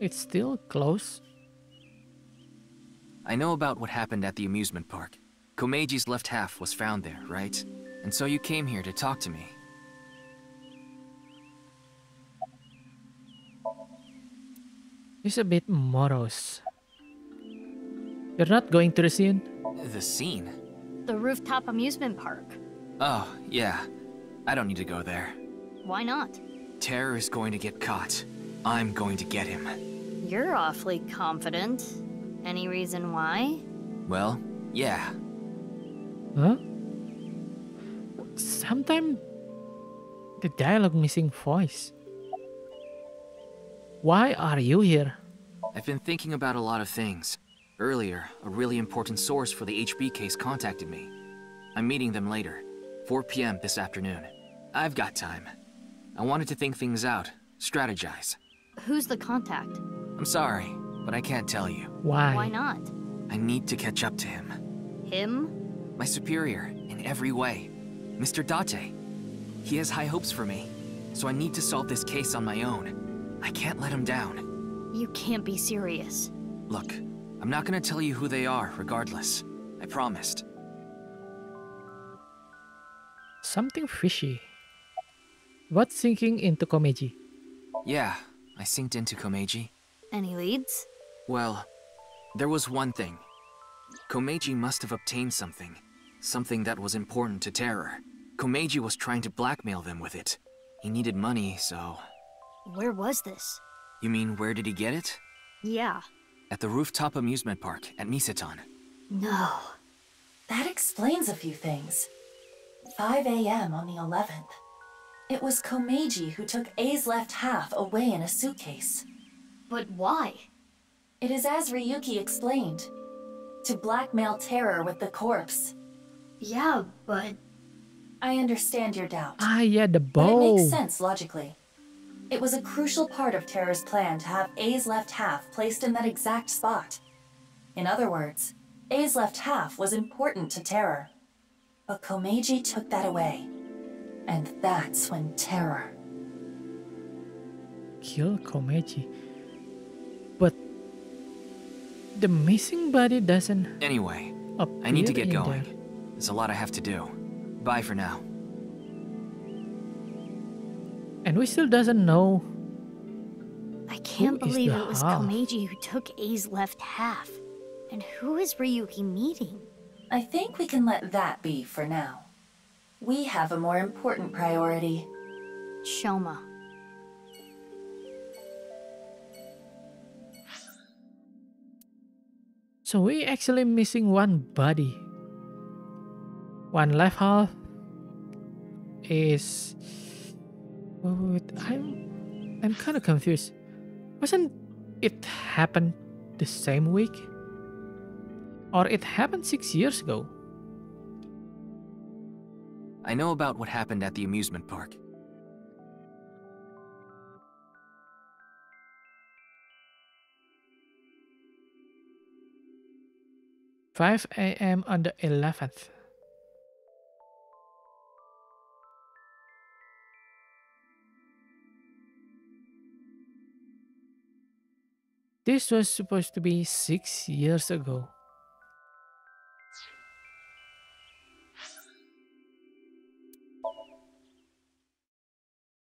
It's still close. I know about what happened at the amusement park. Komeji's left half was found there, right? And so you came here to talk to me. He's a bit morose. You're not going to the scene? The scene? The rooftop amusement park. Oh, yeah. I don't need to go there. Why not? Terror is going to get caught. I'm going to get him. You're awfully confident. Any reason why? Well, yeah. Huh? Sometimes the dialogue missing voice. Why are you here? I've been thinking about a lot of things. Earlier, a really important source for the HB case contacted me. I'm meeting them later, 4 p.m. this afternoon. I've got time. I wanted to think things out, strategize. Who's the contact? I'm sorry, but I can't tell you. Why? Why not? I need to catch up to him. Him? My superior, in every way. Mr. Date. He has high hopes for me, so I need to solve this case on my own. I can't let him down. You can't be serious. Look, I'm not gonna tell you who they are, regardless. I promised. Something fishy. What's sinking into Komeji? Yeah, I synced into Komeji. Any leads? Well, there was one thing. Komeji must have obtained something. Something that was important to Terror. Komeji was trying to blackmail them with it. He needed money, so... Where was this? You mean, where did he get it? Yeah. At the rooftop amusement park at Miseton. No. That explains a few things. 5 a.m. on the 11th. It was Komeji who took A's left half away in a suitcase. But why? It is as Ryuki explained. To blackmail Terror with the corpse. Yeah, but... I understand your doubt. Ah, yeah, the bow. But it makes sense logically. It was a crucial part of Terror's plan to have A's left half placed in that exact spot. In other words, A's left half was important to Terror. But Komeji took that away. And that's when Terror... Kill Komeji. But... The missing body doesn't. Anyway, appear I need to get in going. there. There's a lot I have to do. Bye for now. And we still doesn't know. I can't Who is believe the it was half? Komeiji who took A's left half. And who is Ryuki meeting? I think we can let that be for now. We have a more important priority. Shoma. So we actually missing one body. One left half is. Wait, I'm kind of confused. Wasn't it happened the same week? Or it happened 6 years ago? I know about what happened at the amusement park. 5 a.m. on the 11th. This was supposed to be 6 years ago.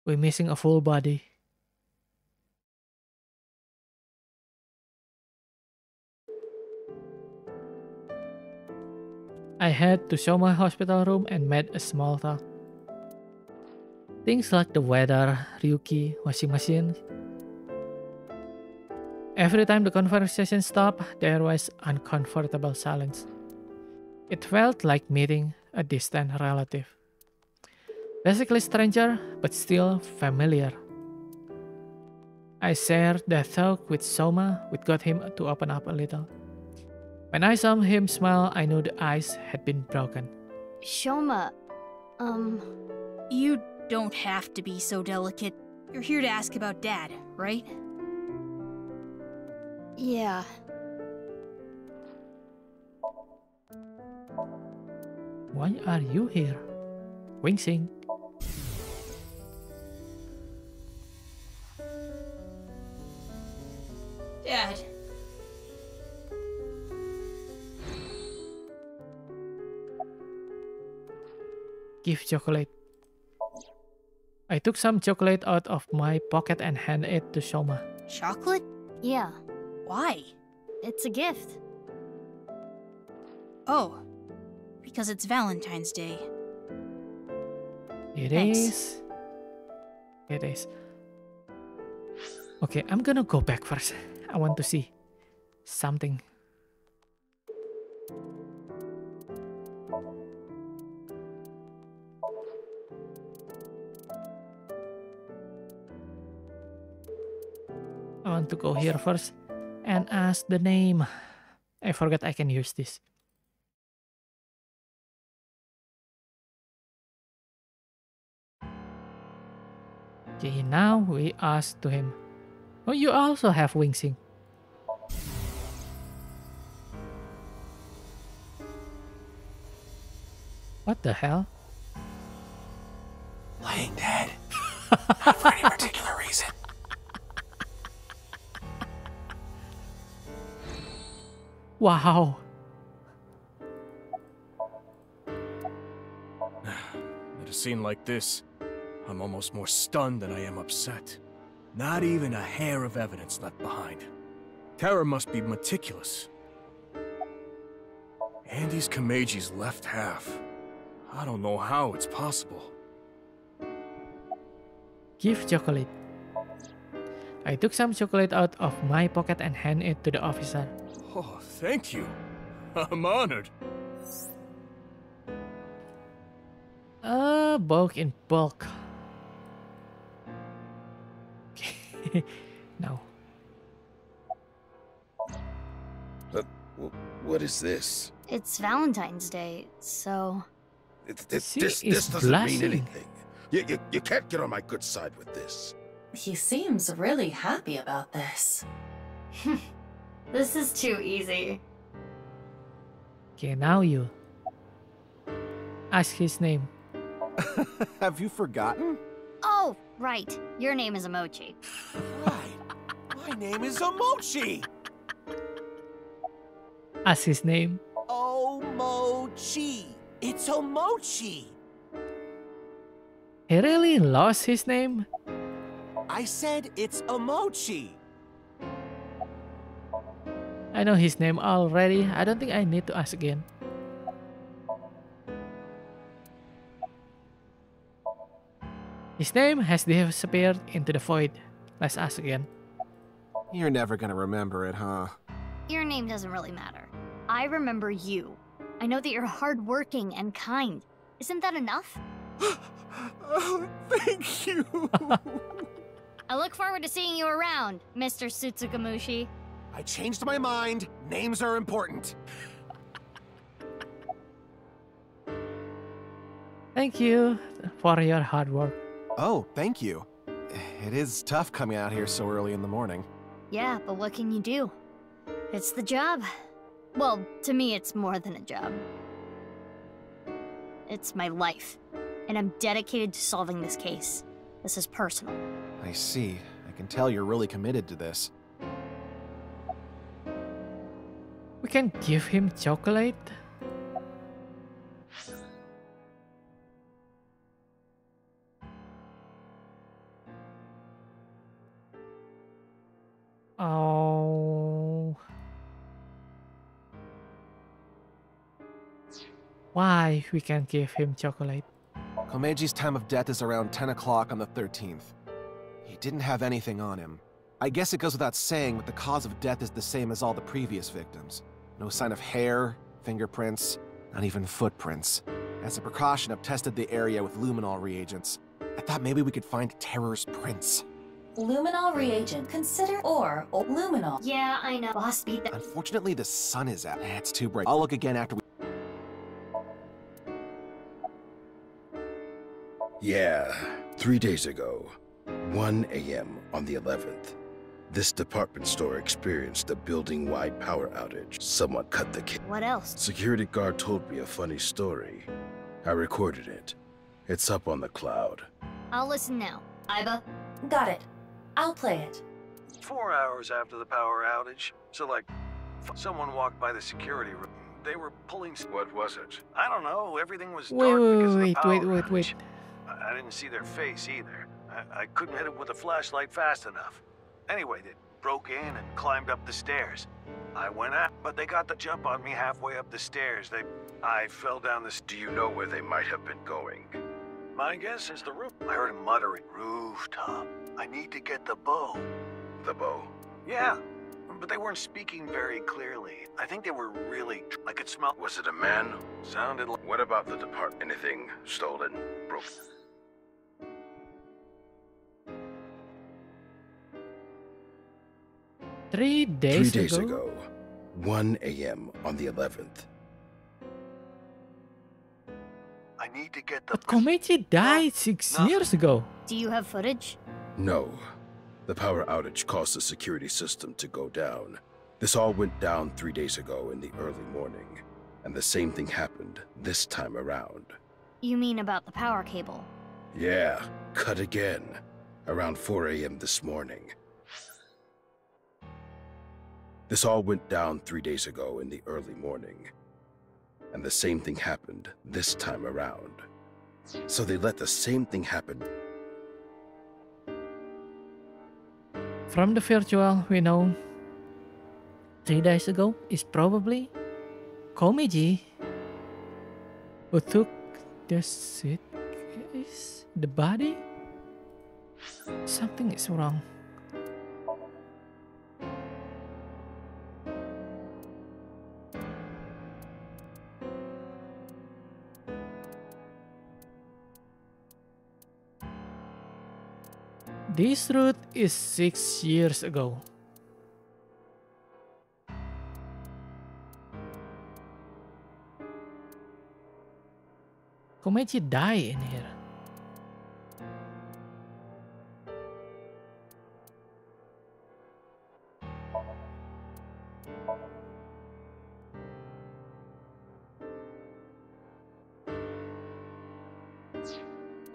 We're missing a full body. I head to Shoma hospital room and made a small talk. Things like the weather, Ryuki, washing machine. Every time the conversation stopped, there was uncomfortable silence. It felt like meeting a distant relative. Basically stranger, but still familiar. I shared that thought with Soma, which got him to open up a little. When I saw him smile, I knew the ice had been broken. Shoma, You don't have to be so delicate. You're here to ask about Dad, right? yeah. Why are you here? Wingsing. Dad. Give chocolate. I took some chocolate out of my pocket and handed it to Shoma. Chocolate? Yeah. Why? It's a gift. Oh, because it's Valentine's Day. It Thanks. is. It is. Okay, I'm gonna go back first. I want to see something. I want to go here first and ask the name. I forgot I can use this. Okay, now we ask to him. Oh, you also have wingsing. What the hell? Laying dead. Not for any particular reason. Wow. At a scene like this, I'm almost more stunned than I am upset. Not even a hair of evidence left behind. Terror must be meticulous. Andy's Kameiji's left half. I don't know how it's possible. Give chocolate. I took some chocolate out of my pocket and handed it to the officer. Oh, thank you. I'm honored. Bulk in bulk. No. What is this? It's Valentine's Day, so... This is doesn't blushing. mean anything. You can't get on my good side with this. He seems really happy about this. This is too easy. Okay, now you. Ask his name. Have you forgotten? Oh, right. Your name is Emochi. Right. My name is Omochi. Ask his name. Omochi. It's Omochi. He really lost his name? I said it's Omochi. I know his name already. I don't think I need to ask again. His name has disappeared into the void. Let's ask again. You're never gonna remember it, huh? Your name doesn't really matter. I remember you. I know that you're hardworking and kind. Isn't that enough? Oh, thank you. I look forward to seeing you around, Mr. Sutsugamushi. I changed my mind. Names are important. Thank you for your hard work. Oh, thank you. It is tough coming out here so early in the morning. Yeah, but what can you do? It's the job. Well, to me, it's more than a job. It's my life, and I'm dedicated to solving this case. This is personal. I see. I can tell you're really committed to this. We can give him chocolate. Oh. Why we can't give him chocolate? Komeji's time of death is around 10 o'clock on the 13th. He didn't have anything on him. I guess it goes without saying that the cause of death is the same as all the previous victims. No sign of hair, fingerprints, not even footprints. As a precaution, I've tested the area with luminol reagents. I thought maybe we could find Terror's prints. Luminol reagent. Consider or luminol. Yeah, I know. Boss beat that. Unfortunately, the sun is out. It's too bright. I'll look again after we... Yeah, 3 days ago, 1 a.m. on the 11th, this department store experienced a building-wide power outage. Someone cut the cable. What else? Security guard told me a funny story. I recorded it. It's up on the cloud. I'll listen now. Iba? Got it. I'll play it. 4 hours after the power outage, so like, someone walked by the security room. They were pulling... What was it? I don't know. Everything was dark because of the power outage. I didn't see their face either. I couldn't hit it with a flashlight fast enough. Anyway, they broke in and climbed up the stairs. I went out, but they got the jump on me halfway up the stairs. I fell down the... Do you know where they might have been going? My guess is the roof. I heard him muttering. Rooftop. I need to get the bow. The bow? Yeah, but they weren't speaking very clearly. I think they were really... I could smell... Was it a man? Sounded like... What about the department? Anything stolen? Broken? 3 days 3 days ago, 1 a.m. on the 11th. I need to get the... But Komeiji died 6 years ago. Do you have footage? No. The power outage caused the security system to go down. This all went down 3 days ago in the early morning. And the same thing happened this time around. You mean about the power cable? Yeah, cut again. Around 4 a.m. this morning. This all went down 3 days ago in the early morning. And the same thing happened this time around. So they let the same thing happen. From the virtual, we know 3 days ago is probably Komeiji who took the suitcase, the body. Something is wrong. This route is 6 years ago. Komeiji died in here.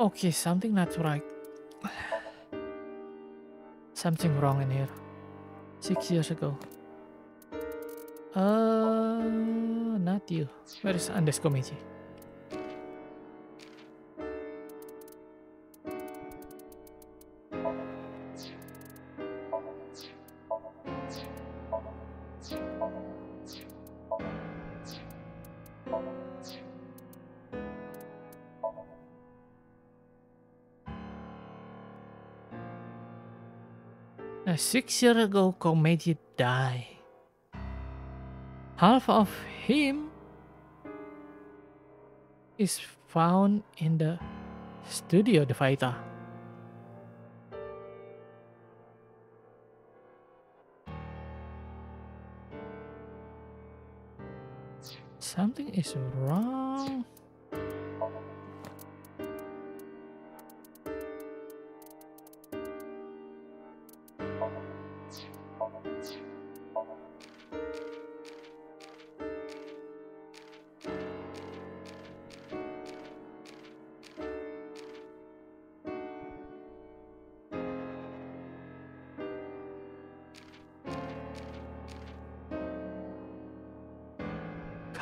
Okay, something not right. Something wrong in here. 6 years ago. Not you. Where is Andes Komeiji? Now, 6 years ago, Komeiji died. Half of him is found in the studio nirvanA. Something is wrong.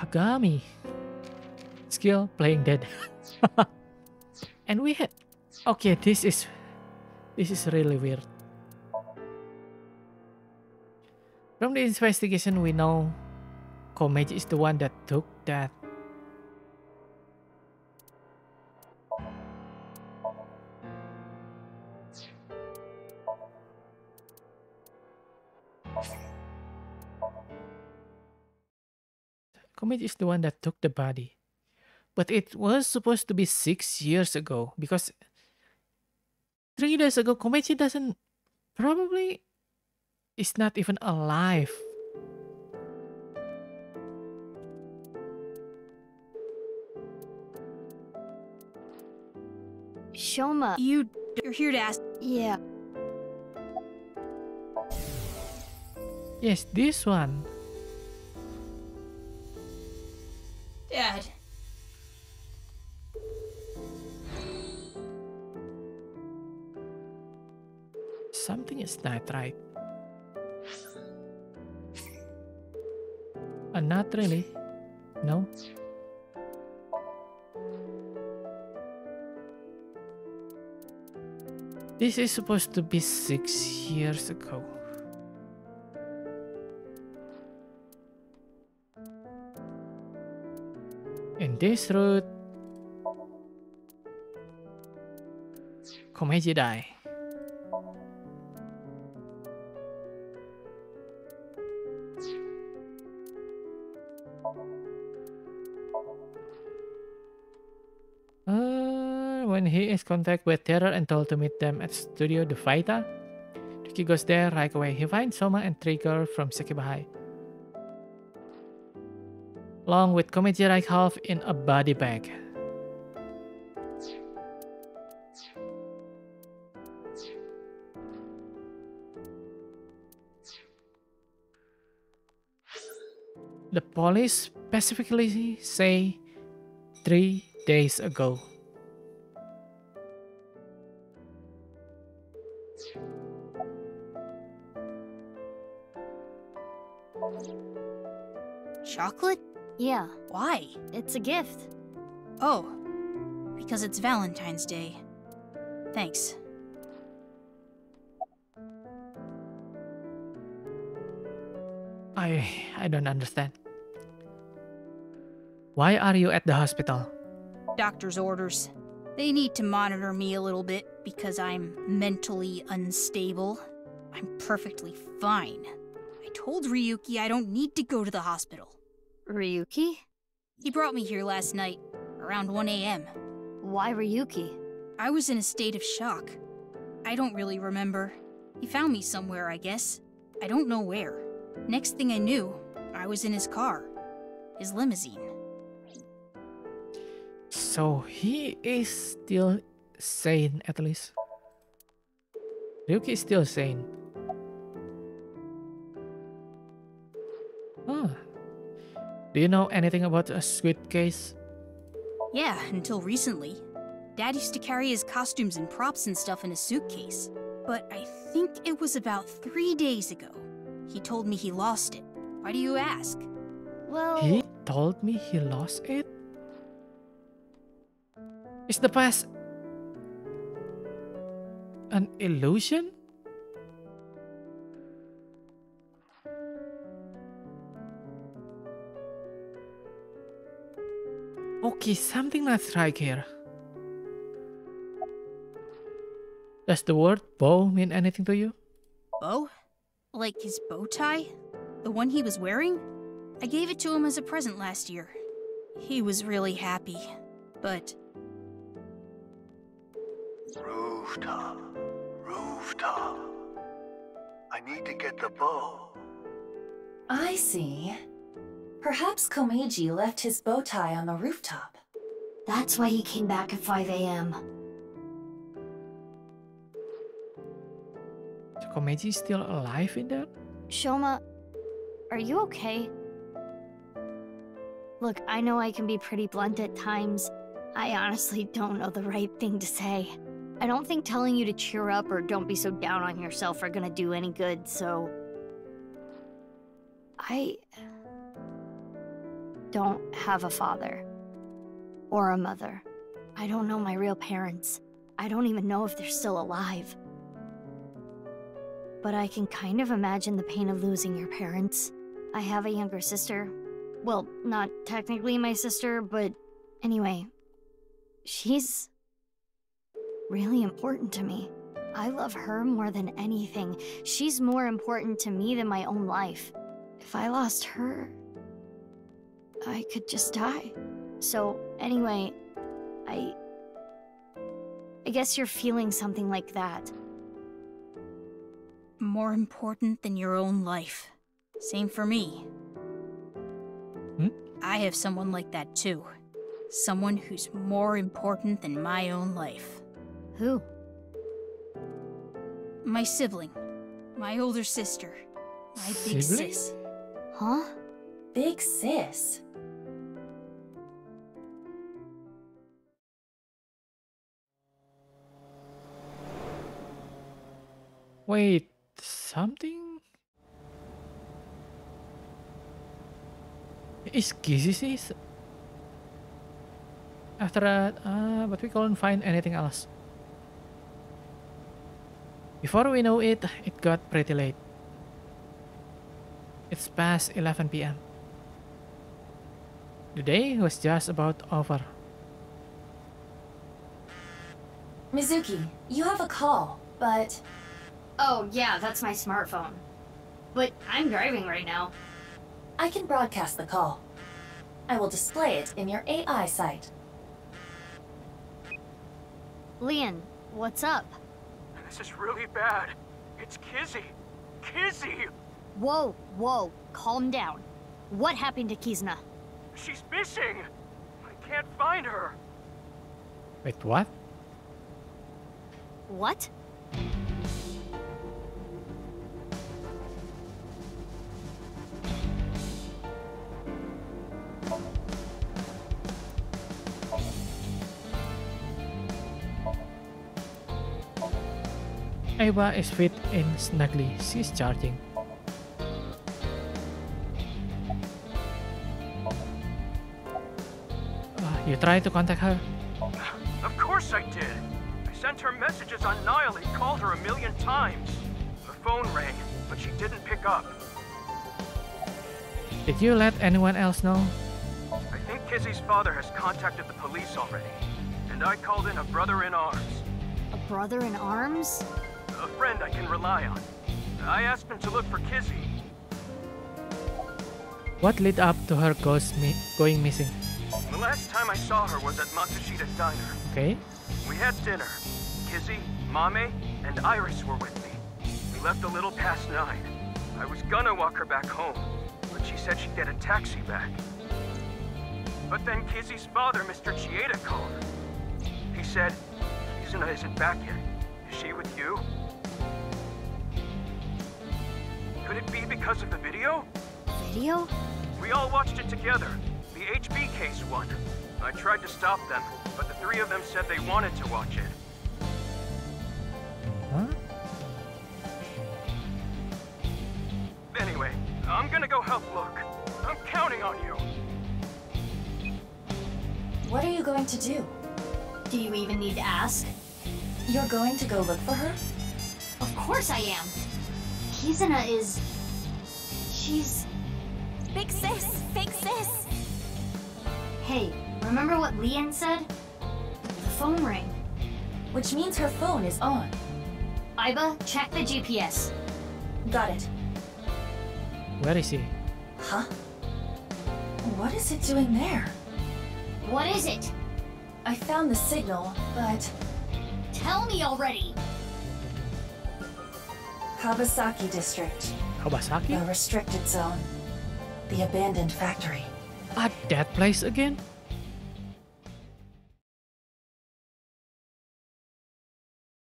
Kagami skill playing dead. And we had okay, this is really weird. From the investigation we know Komeiji is the one that took that. Komeiji is the one that took the body. But it was supposed to be 6 years ago because 3 days ago Komeiji doesn't probably is not even alive. Shoma, you're here to ask. Yeah. Yes, this one. Dad. Something is not right. Not really. No. This is supposed to be 6 years ago. In this route, Komeiji died. When he is contacted with Terror and told to meet them at Studio nirvanA, Ryuki goes there right away. He finds Soma and 3 girls from Sekibahai, along with Komeiji right half in a body bag. The police specifically say 3 days ago. Chocolate? Yeah. Why? It's a gift. Oh, because it's Valentine's Day. Thanks. I don't understand. Why are you at the hospital? Doctor's orders. They need to monitor me a little bit because I'm mentally unstable. I'm perfectly fine. I told Ryuki I don't need to go to the hospital. Ryuki? He brought me here last night, around 1 a.m. Why Ryuki? I was in a state of shock. I don't really remember. He found me somewhere, I guess. I don't know where. Next thing I knew, I was in his car. His limousine. So he is still sane, at least. Ryuki is still sane. Huh. Do you know anything about a squid case? Yeah, until recently. Dad used to carry his costumes and props and stuff in a suitcase. But I think it was about 3 days ago. He told me he lost it. Why do you ask? Well... He told me he lost it? Is the past an illusion? Okay, something not right here. Does the word bow mean anything to you? Bow? Like his bow tie? The one he was wearing? I gave it to him as a present last year. He was really happy, but... Rooftop. Rooftop. I need to get the bow. I see. Perhaps Komeiji left his bow tie on the rooftop. That's why he came back at 5 a.m. So Komeiji is still alive in there? Shoma, are you okay? Look, I know I can be pretty blunt at times. I honestly don't know the right thing to say. I don't think telling you to cheer up or don't be so down on yourself are gonna do any good, so... I don't have a father. Or a mother. I don't know my real parents. I don't even know if they're still alive. But I can kind of imagine the pain of losing your parents. I have a younger sister. Well, not technically my sister, but anyway. She's really important to me. I love her more than anything. She's more important to me than my own life. If I lost her, I could just die. So, anyway, I guess you're feeling something like that. More important than your own life. Same for me. I have someone like that too. Someone who's more important than my own life. Who? My sibling. My older sister. My big sis. Huh? Big sis? Wait, something? Is Kizzy after that, but we couldn't find anything else. Before we know it, it got pretty late. It's past 11 p.m. The day was just about over. Mizuki, you have a call, but... Oh, yeah, that's my smartphone. But I'm driving right now. I can broadcast the call. I will display it in your AI site. Leon, what's up? This is really bad. It's Kizzy. Kizzy! Whoa, whoa, calm down. What happened to Kizuna? She's missing! I can't find her. Wait, what? What? Eva is fit in snugly. She's charging. You tried to contact her? Of course I did. I sent her messages on Nile and called her 1,000,000 times. The phone rang, but she didn't pick up. Did you let anyone else know? I think Kizzy's father has contacted the police already. And I called in a brother-in-arms. A brother-in-arms? A friend I can rely on. I asked him to look for Kizzy. What led up to her going missing? The last time I saw her was at Matsushita's diner. Okay. We had dinner. Kizzy, Mame, and Iris were with me. We left a little past 9. I was gonna walk her back home, but she said she'd get a taxi back. But then Kizzy's father, Mr. Chieda, called. He said, Kizuna isn't back yet. Is she with you? Could it be because of the video? Video? We all watched it together. The HB case one. I tried to stop them, but the 3 of them said they wanted to watch it. Huh? Anyway, I'm gonna go help look. I'm counting counting on you. What are you going to do? Do you even need to ask? You're going to go look for her? Of course I am. Kizuna is... she's... Big sis! Big sis! Hey, remember what Leanne said? The phone rang. Which means her phone is on. Aiba, check the GPS. Got it. Where is he? Huh? What is it doing there? What is it? I found the signal, but... Tell me already! Kabasaki District. Kabasaki? The restricted zone. The abandoned factory. At that place again?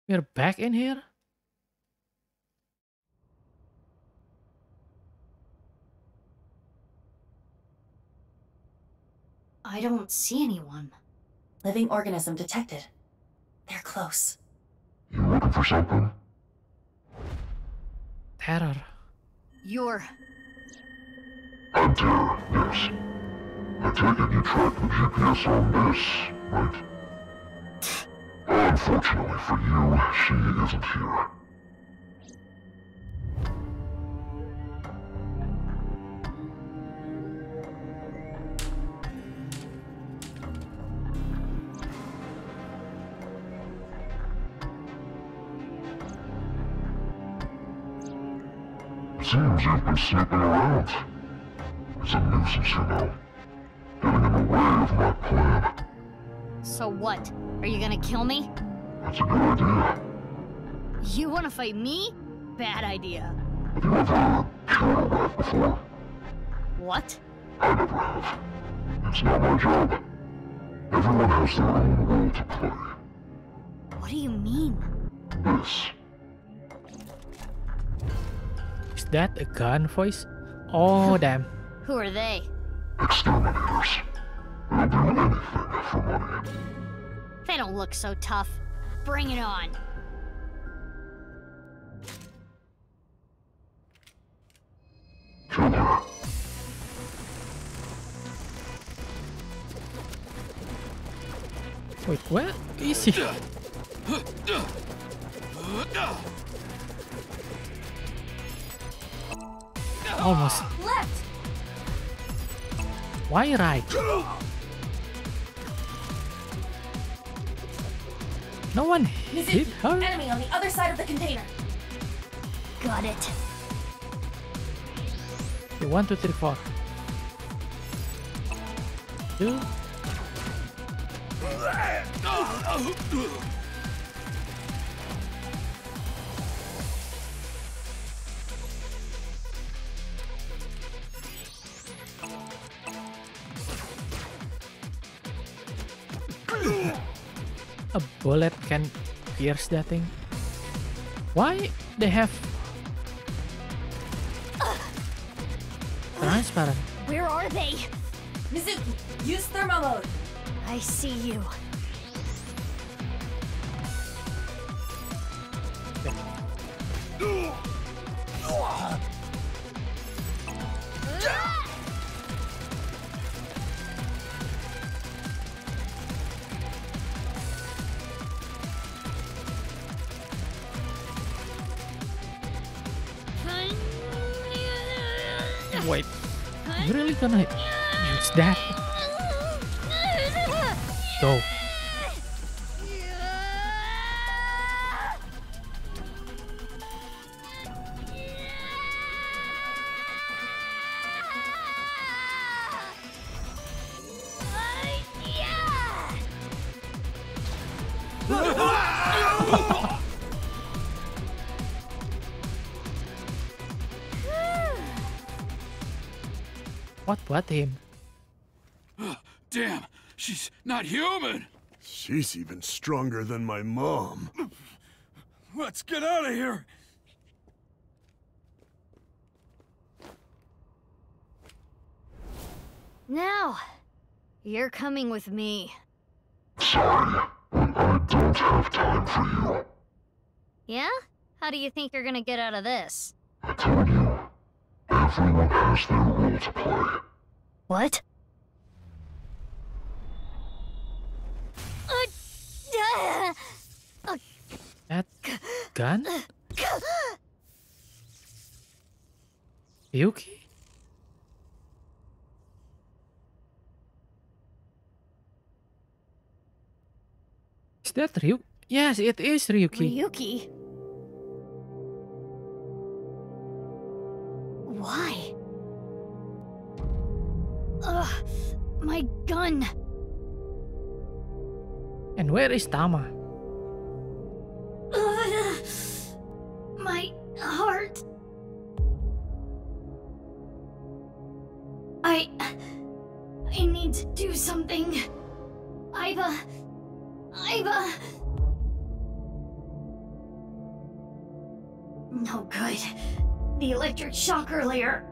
We're back in here? I don't see anyone. Living organism detected. They're close. You looking for something? Terror. You're... I'm Terror, yes. I take it you tracked the GPS on this, right? Unfortunately for you, she isn't here. Seems you've been snooping around. It's a nuisance, you know. Getting in the way of my plan. So what? Are you gonna kill me? That's a good idea. You wanna fight me? Bad idea. Have you ever killed a rat before? What? I never have. It's not my job. Everyone has their own role to play. What do you mean? This. Is that a gun voice? Oh, damn. Who are they? Exterminators. They'll do anything for money. They don't look so tough. Bring it on. Kill her. Wait, where is he? Almost. Left! Why right? No one hit her? Enemy on the other side of the container. Got it. Okay, 1, 2, 3, 4. 2. A bullet can pierce that thing. Why they have transparent? Where are they? Mizuki, use thermo mode. I see you. Wait, you really gonna use that? Go. What him? Damn, she's not human. She's even stronger than my mom. Let's get out of here. Now, you're coming with me. Sorry, but I don't have time for you. Yeah? How do you think you're gonna get out of this? I told you, everyone has their role to play. What? That gun? Yuki? Is that Ryuki? Yes, it is Ryuki. Ryuki? Why? Ugh, my gun. And where is Tama? My heart. I need to do something. Iva. No good. The electric shock earlier.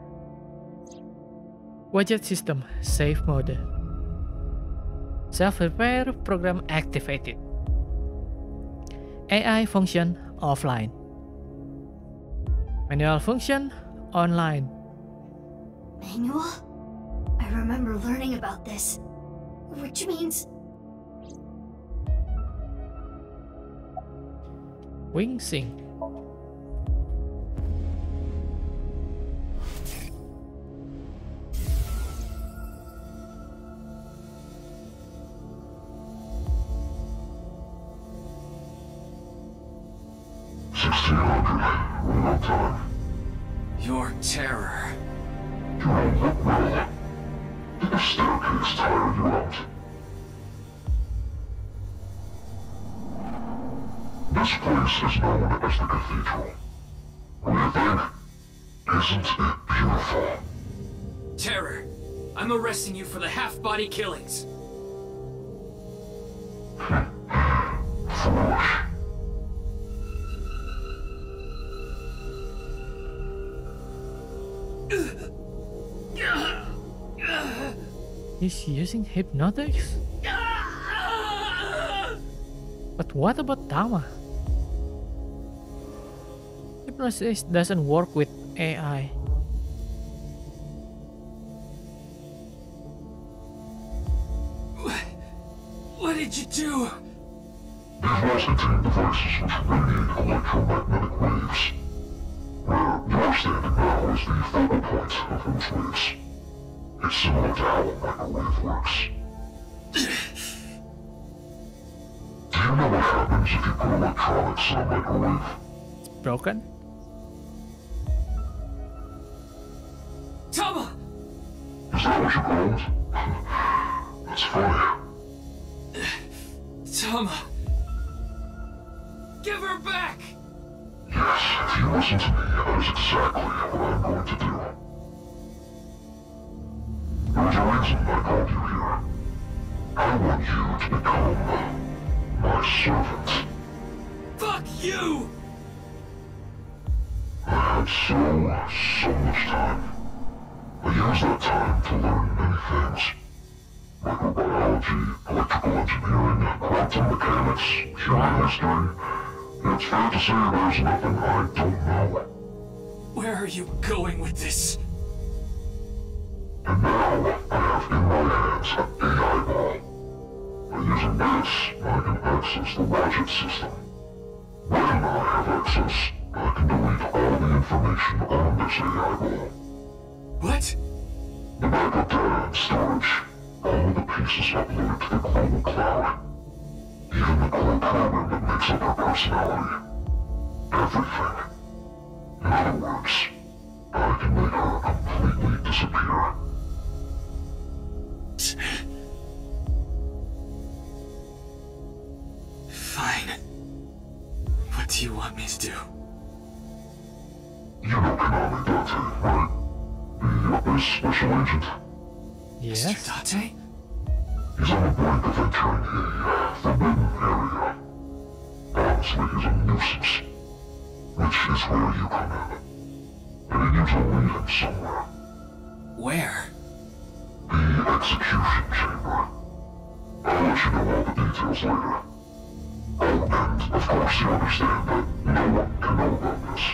Widget system safe mode. Self-repair program activated. AI function offline. Manual function online. Manual? I remember learning about this. Which means... Wing sync. Your terror. You don't look well. Did the staircase tire you out? This place is known as the Cathedral. What do you think? Isn't it beautiful? Terror, I'm arresting you for the half-body killings. Foolish. He's using hypnotics? But what about Tama? Hypnosis doesn't work with AI. What did you do? These walls contain devices which radiate electromagnetic waves. Where you're standing now is the focal point of those waves. It's similar to how a microwave works. Do you know what happens if you put electronics in a microwave? It's broken? Tama! Is that what you called? That's funny. Tama! Give her back! Yes, if you listen to me, that is exactly what I'm going to do. There's a reason I called you here. I want you to become my servant. Fuck you! I had so much time. I used that time to learn many things. Microbiology, electrical engineering, quantum mechanics, human history. It's fair to say there's nothing I don't know. Where are you going with this? And now, I have in my hands an AI ball. By using this, I can access the logic system. When I have access, I can delete all the information on this AI ball. What? The backup data and storage, all of the pieces uploaded to the global cloud. Even the core program that makes up her personality. Everything. In other words, I can make her completely disappear. Fine. What do you want me to do? You know Konami Date, right? The Abyss Special Agent? Yes. Mr. Date? He's on the brink of entering a forbidden area. Honestly, he's a nuisance. Which is where you come in. I need you to lead him somewhere. Where? The execution chamber. I'll let you know all the details later. Oh, and of course you understand that no one can know about this.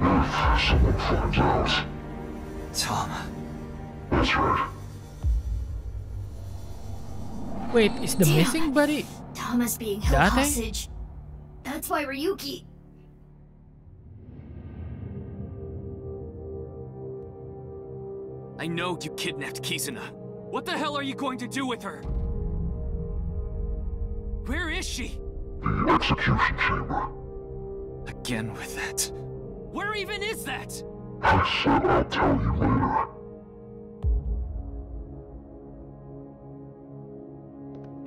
If someone finds out... Tom. That's right. Wait, is the missing body Tama's being held Date? hostage. That's why Ryuki... I know you kidnapped Kizuna. What the hell are you going to do with her? Where is she? The execution chamber. Again with that. Where even is that? I said I'll tell you later.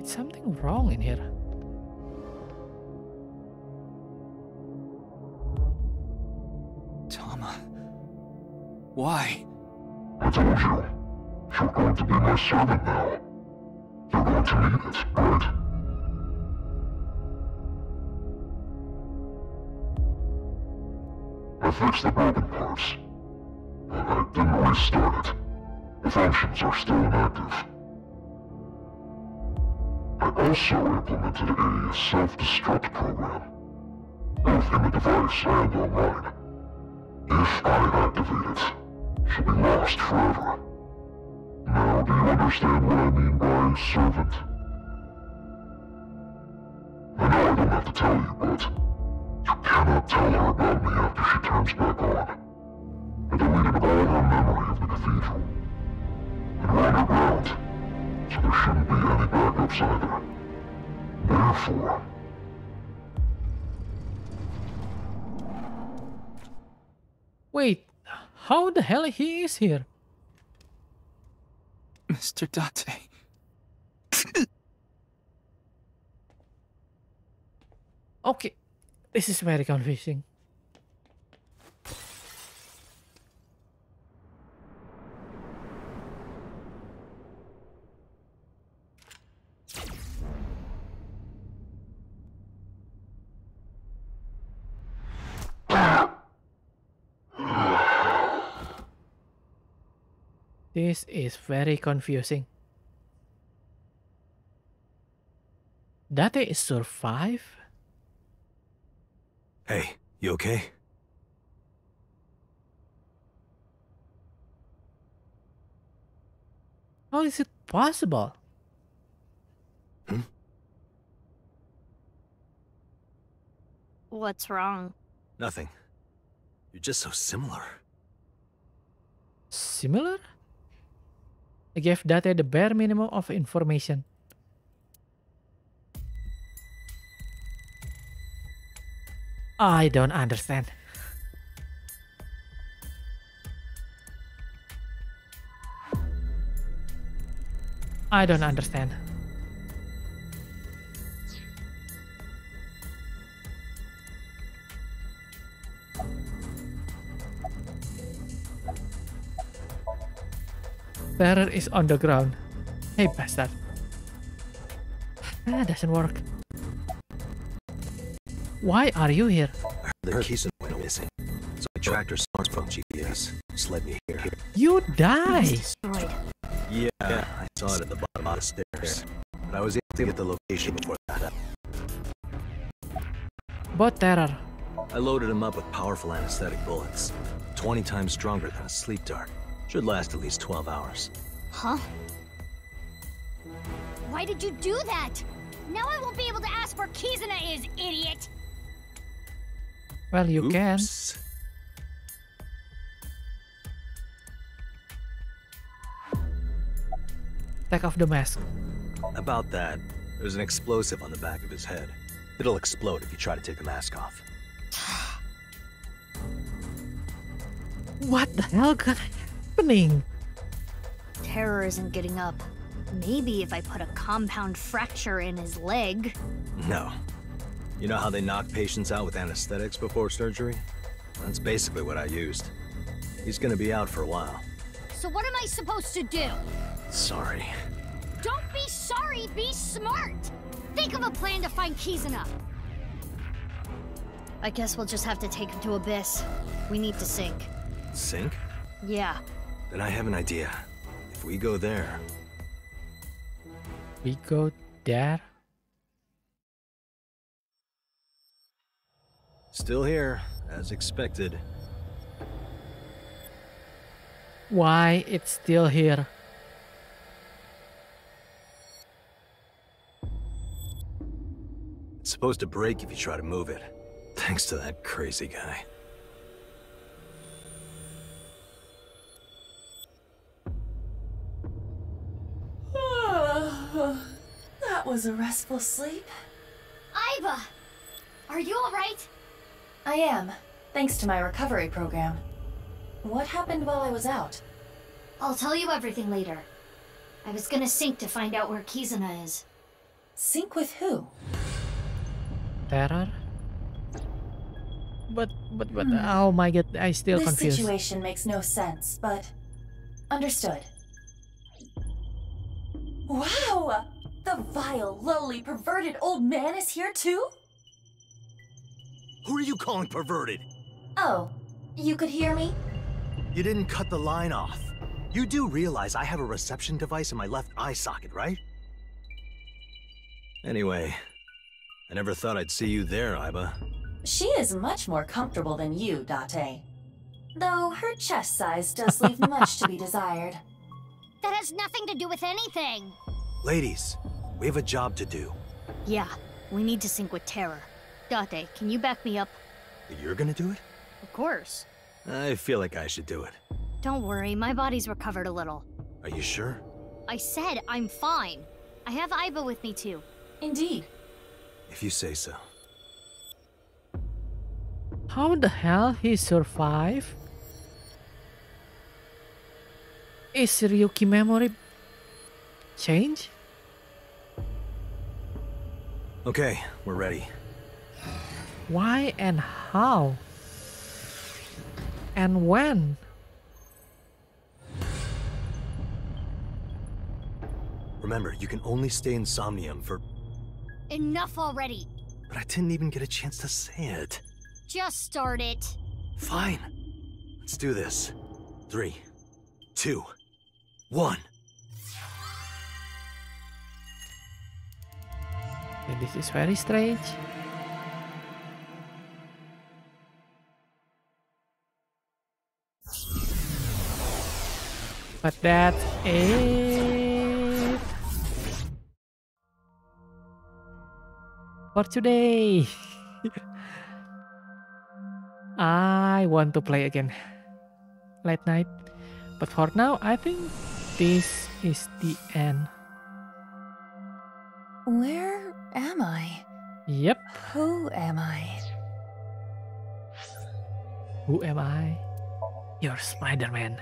Is something wrong in here? Tama. Why? I told you. You're going to be my servant now. You're going to need it, right? I fixed the broken parts, but I didn't restart it. The functions are still inactive. I also implemented a self-destruct program, both in the device and online. If I activate it, she'll be lost forever. Now, do you understand what I mean by servant? I know I don't have to tell you, but you cannot tell her about me after she turns back on. I deleted all her memory of the cathedral. And we're underground, so there shouldn't be any backups either. Therefore... Wait, how the hell he is here? Mr. Date. Okay, this is very confusing. This is very confusing. Date is survive? Hey, you okay? How is it possible? What's wrong? Nothing. You're just so similar. Similar? I gave Date the bare minimum of information. I don't understand. I don't understand. Terror is on the ground. Hey, bastard. That doesn't work. Why are you here? The keys went missing, so I tracked her source from GPS. Just led me here. You die. Destroyed. Yeah, I saw it at the bottom of the stairs, but I was able to get the location before that. But Terror. I loaded him up with powerful anesthetic bullets, 20 times stronger than a sleep dart. Should last at least 12 hours. Huh? Why did you do that? Now I won't be able to ask where Kizuna is, idiot! Well, you can. Take off the mask. About that, there's an explosive on the back of his head. It'll explode if you try to take the mask off. What the hell is happening? Terror isn't getting up. Maybe if I put a compound fracture in his leg. No. You know how they knock patients out with anesthetics before surgery? That's basically what I used. He's gonna be out for a while. So what am I supposed to do? Sorry. Don't be sorry, be smart! Think of a plan to find Kizuna! I guess we'll just have to take him to Abyss. We need to sink. Sink? Yeah. Then I have an idea. If we go there... We go there? Still here, as expected. Why it's still here? supposed to break if you try to move it. Thanks to that crazy guy. That was a restful sleep. Iva! Are you alright? I am, thanks to my recovery program. What happened while I was out? I'll tell you everything later. I was gonna sync to find out where Kizuna is. Sync with who? Terror? But, oh my god, I still This confused. situation makes no sense, but... Understood. Wow! The vile, lowly, perverted old man is here too? Who are you calling perverted? Oh, you could hear me? You didn't cut the line off. You do realize I have a reception device in my left eye socket, right? Anyway, I never thought I'd see you there, Iba. She is much more comfortable than you, Date. Though her chest size does leave much to be desired. That has nothing to do with anything. Ladies, we have a job to do. Yeah, we need to sync with Terror. Date, can you back me up? You're gonna do it? Of course. I feel like I should do it. Don't worry, my body's recovered a little. Are you sure? I said I'm fine. I have Iba with me too. Indeed. If you say so. How the hell he survived? Is Ryuki memory change? Okay, we're ready. Why and how? And when? Remember, you can only stay in Somnium for... Enough already. But I didn't even get a chance to say it. Just start it. Fine. Let's do this. 3, 2, 1. And this is very strange. But that's it for today. I want to play again late night, but for now I think this is the end. Where am I? Yep. Who am I? Who am I? You're Spider-Man.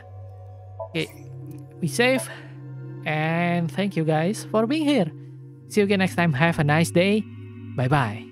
Okay, be safe, and thank you guys for being here. See you again next time. Have a nice day. Bye bye.